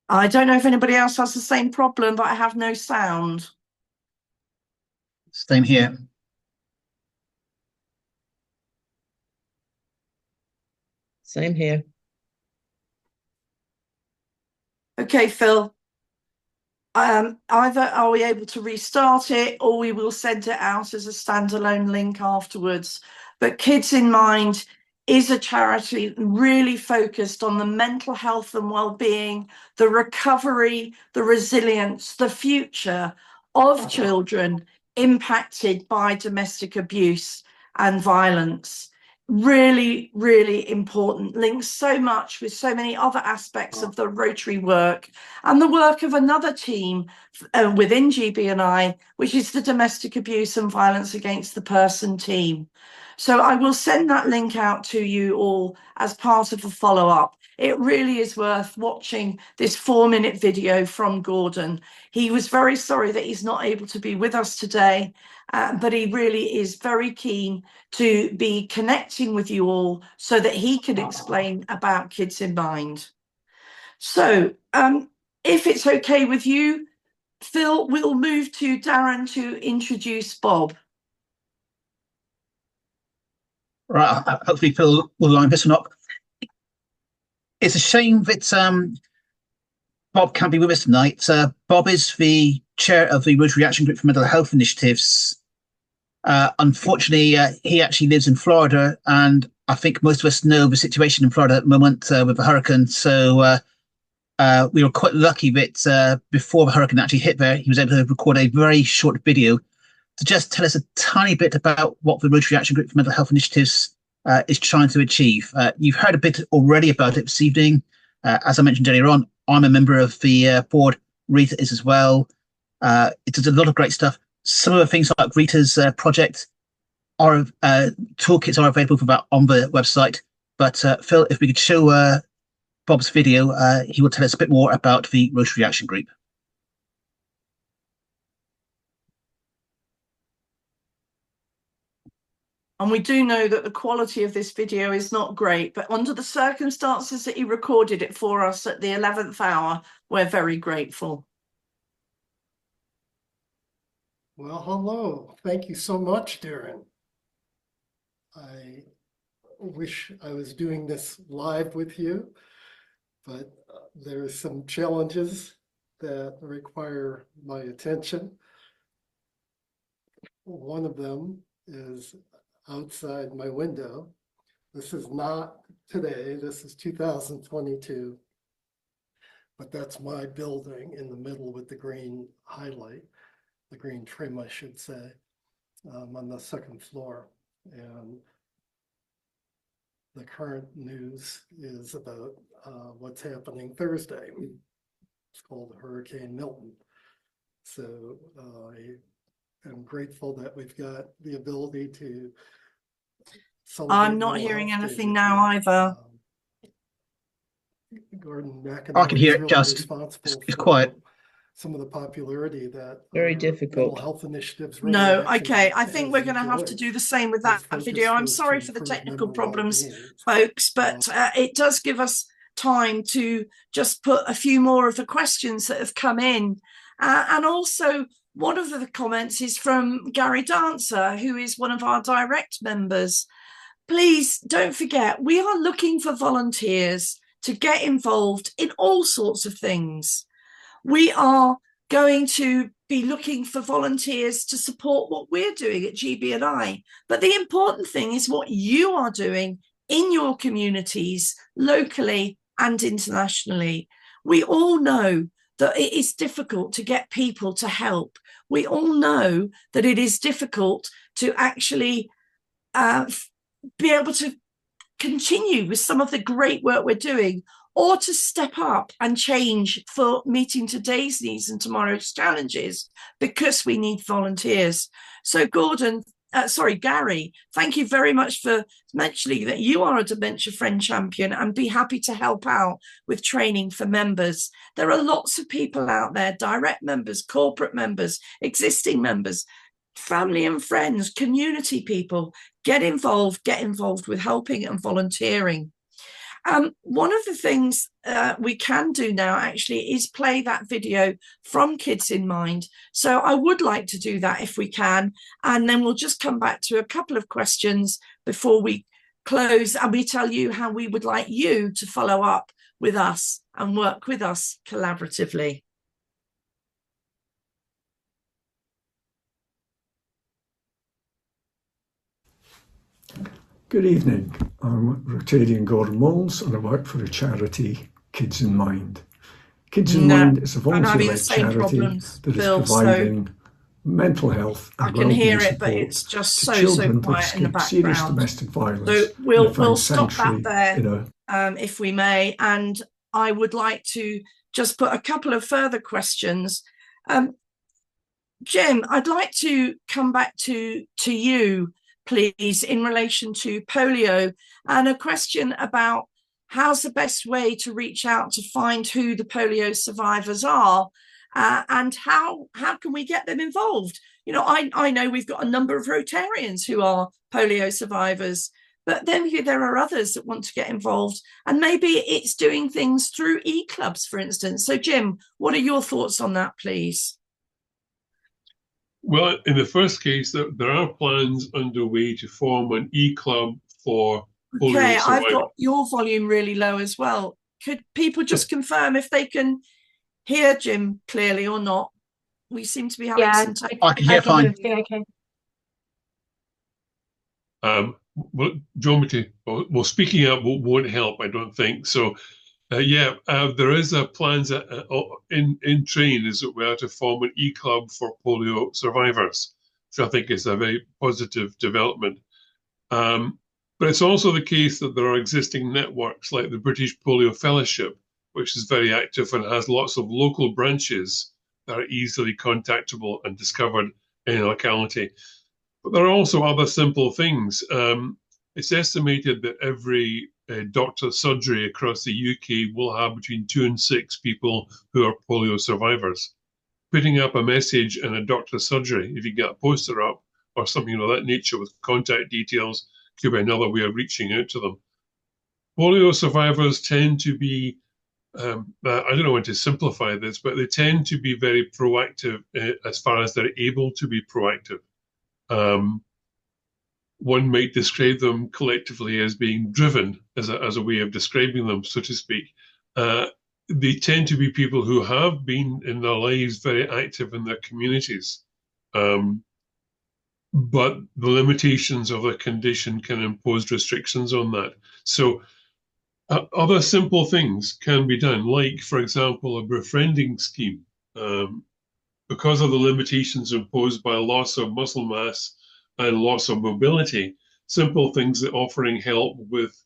I don't know if anybody else has the same problem, but I have no sound. Same here. Same here. Okay, Phil. Either are we able to restart it, or we will send it out as a standalone link afterwards. But Kids in Mind is a charity really focused on the mental health and well-being, the recovery, the resilience, the future of children impacted by domestic abuse and violence. Really, really important. Links so much with so many other aspects of the Rotary work and the work of another team within GB&I, which is the Domestic Abuse and Violence Against the Person team. So I will send that link out to you all as part of a follow-up. It really is worth watching this 4-minute video from Gordon. He was very sorry that he's not able to be with us today, but he really is very keen to be connecting with you all so that he can explain about Kids in Mind. So if it's okay with you, Phil, we'll move to Darren to introduce Bob. Right, hopefully Phil will line this one up. It's a shame that Bob can't be with us tonight. Bob is the chair of the Rotary Action Group for Mental Health Initiatives. Unfortunately, he actually lives in Florida, and I think most of us know the situation in Florida at the moment with the hurricane. So we were quite lucky that before the hurricane actually hit there, he was able to record a very short video to just tell us a tiny bit about what the Rotary Action Group for Mental Health Initiatives is trying to achieve. You've heard a bit already about it this evening. As I mentioned earlier on, I'm a member of the board. Rita is as well. It does a lot of great stuff. Some of the things like Rita's project are toolkits are available for that on the website. But Phil, if we could show Bob's video, he will tell us a bit more about the Rotary Action Group. And we do know that the quality of this video is not great, but under the circumstances that he recorded it for us at the 11th hour, we're very grateful. Well, hello. Thank you so much, Darren. I wish I was doing this live with you, but there are some challenges that require my attention. One of them is outside my window. This is not today, this is 2022, but that's my building in the middle with the green highlight, the green trim, I should say, on the second floor. And the current news is about what's happening Thursday. It's called Hurricane Milton. So I'm grateful that we've got the ability to celebrate. I'm not hearing anything now either. Gordon McInerney I can hear it, really just it's quiet. Some of the popularity that Very difficult. mental health initiatives. No, okay. I think we're going to have to do the same with that video. I'm sorry for the technical problems, folks, but it does give us time to just put a few more of the questions that have come in. And also, one of the comments is from Gary Dancer, who is one of our direct members. Please don't forget, we are looking for volunteers to get involved in all sorts of things. We are going to be looking for volunteers to support what we're doing at GB&I. But the important thing is what you are doing in your communities, locally and internationally. We all know that it is difficult to get people to help. We all know that it is difficult to actually be able to continue with some of the great work we're doing, or to step up and change for meeting today's needs and tomorrow's challenges, because we need volunteers. So Gary, thank you very much for mentioning that you are a Dementia Friend Champion, and be happy to help out with training for members. There are lots of people out there, direct members, corporate members, existing members, family and friends, community people. Get involved with helping and volunteering. One of the things we can do now actually is play that video from Kids in Mind. So I would like to do that if we can, and then we'll just come back to a couple of questions before we close, and we tell you how we would like you to follow up with us and work with us collaboratively. Good evening, I'm Rotarian Gordon Moles, and I work for the charity Kids in Mind. Kids in Mind is a volunteer-led charity that is providing mental health and well-being support to children that escape serious domestic violence. So we'll stop that there, if we may, and I would like to just put a couple of further questions. Jim, I'd like to come back to you, please, in relation to polio, and a question about how's the best way to reach out to find who the polio survivors are, and how can we get them involved? You know, I know we've got a number of Rotarians who are polio survivors, but then there are others that want to get involved, and maybe it's doing things through e-clubs, for instance. So, Jim, what are your thoughts on that, please? Well, in the first case, there are plans underway to form an e-club for polio survivors. Okay, I've got your volume really low as well. Could people just confirm if they can hear Jim clearly or not? We seem to be having some time. I can hear fine. Okay. Well, do you want me to? Well, speaking up won't help, I don't think. So, there is a plans in train, as it were, to form an e-club for polio survivors, which I think is a very positive development. But it's also the case that there are existing networks like the British Polio Fellowship, which is very active and has lots of local branches that are easily contactable and discovered in a locality. But there are also other simple things. It's estimated that every doctor's surgery across the UK will have between 2 and 6 people who are polio survivors. Putting up a message in a doctor's surgery, if you get a poster up or something of that nature with contact details, could be another way of reaching out to them. Polio survivors tend to be, I don't know how to simplify this, but they tend to be very proactive as far as they're able to be proactive. One might describe them collectively as being driven, as a way of describing them, so to speak. They tend to be people who have been in their lives very active in their communities. But the limitations of their condition can impose restrictions on that. So other simple things can be done, like, for example, a befriending scheme. Because of the limitations imposed by loss of muscle mass and loss of mobility, simple things that offering help with,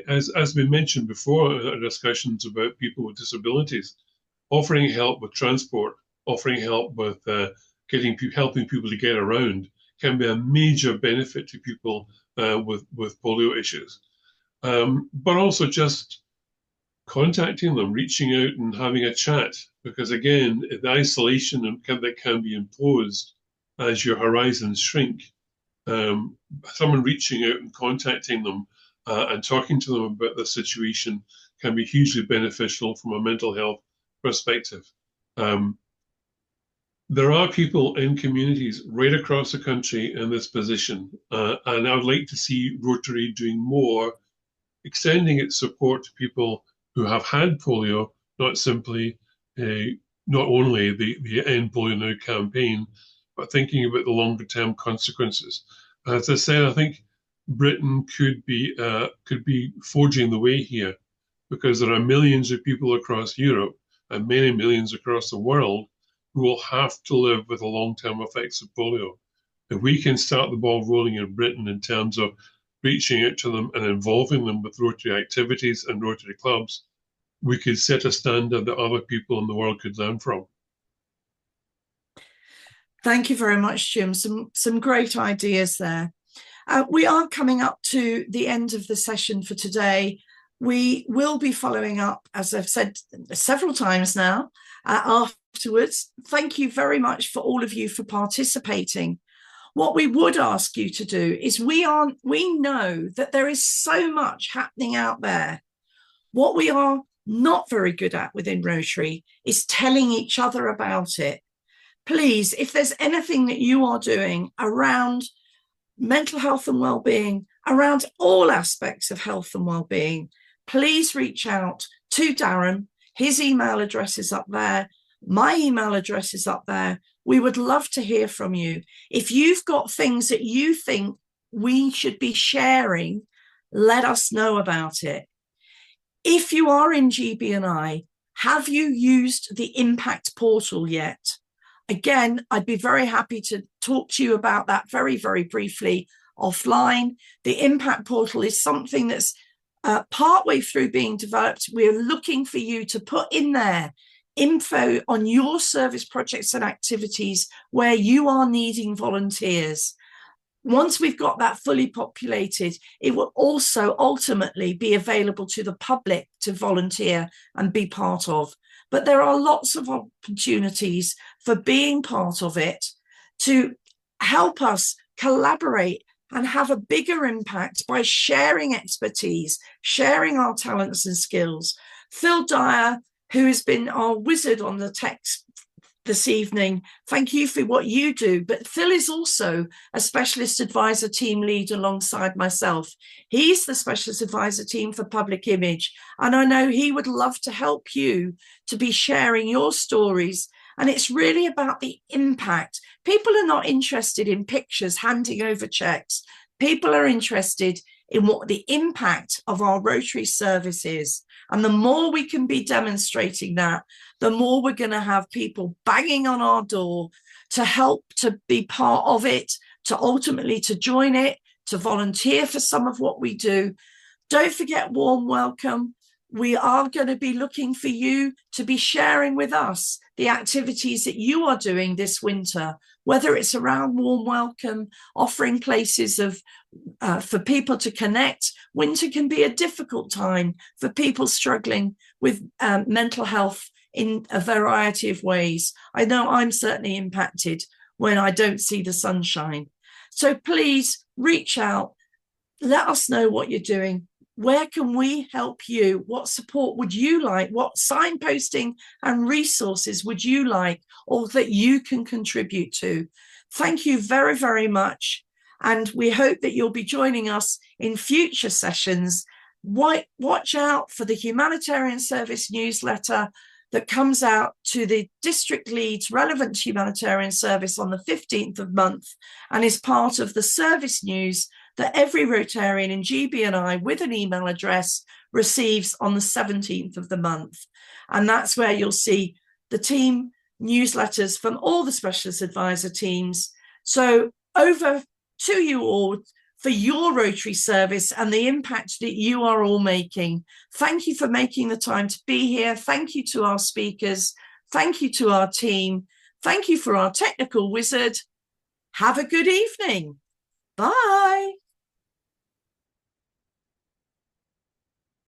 as we mentioned before in discussions about people with disabilities, offering help with transport, offering help with helping people to get around can be a major benefit to people with polio issues. But also just contacting them, reaching out and having a chat, because again, the isolation that can be imposed as your horizons shrink, someone reaching out and contacting them and talking to them about the situation can be hugely beneficial from a mental health perspective. There are people in communities right across the country in this position, and I would like to see Rotary doing more, extending its support to people who have had polio, not only the End Polio Now campaign, but thinking about the longer term consequences. As I said, I think Britain could be forging the way here, because there are millions of people across Europe and many millions across the world who will have to live with the long-term effects of polio. If we can start the ball rolling in Britain in terms of reaching out to them and involving them with Rotary activities and Rotary clubs, we could set a standard that other people in the world could learn from. Thank you very much, Jim. Some great ideas there. We are coming up to the end of the session for today. We will be following up, as I've said several times now, afterwards. Thank you very much for all of you for participating. What we would ask you to do is we know that there is so much happening out there. What we are not very good at within Rotary is telling each other about it. Please, if there's anything that you are doing around mental health and well-being, around all aspects of health and well-being, please reach out to Darren. His email address is up there. My email address is up there. We would love to hear from you. If you've got things that you think we should be sharing, let us know about it. If you are in GB&I, have you used the Impact Portal yet? Again, I'd be very happy to talk to you about that very, very briefly offline. The Impact Portal is something that's partway through being developed. We're looking for you to put in there info on your service projects and activities where you are needing volunteers. Once we've got that fully populated, it will also ultimately be available to the public to volunteer and be part of. But there are lots of opportunities for being part of it to help us collaborate and have a bigger impact by sharing expertise, sharing our talents and skills. Phil Dyer, who has been our wizard on the text this evening, thank you for what you do. But Phil is also a specialist advisor team lead alongside myself. He's the specialist advisor team for public image, and I know he would love to help you to be sharing your stories. And it's really about the impact. People are not interested in pictures handing over checks. People are interested in what the impact of our Rotary service is. And the more we can be demonstrating that, the more we're going to have people banging on our door to help to be part of it, to ultimately to join it, to volunteer for some of what we do. Don't forget warm welcome. We are going to be looking for you to be sharing with us the activities that you are doing this winter, whether it's around warm welcome, offering places of for people to connect. Winter can be a difficult time for people struggling with mental health in a variety of ways. I know I'm certainly impacted when I don't see the sunshine. So please reach out, let us know what you're doing. Where can we help you? What support would you like? What signposting and resources would you like, or that you can contribute to? Thank you very, very much. And we hope that you'll be joining us in future sessions. Watch out for the Humanitarian Service newsletter that comes out to the district leads relevant to humanitarian service on the 15th of month, and is part of the service news that every Rotarian in GB&I with an email address receives on the 17th of the month. And that's where you'll see the team newsletters from all the specialist advisor teams. So over to you all for your Rotary service and the impact that you are all making. Thank you for making the time to be here. Thank you to our speakers. Thank you to our team. Thank you for our technical wizard. Have a good evening. Bye.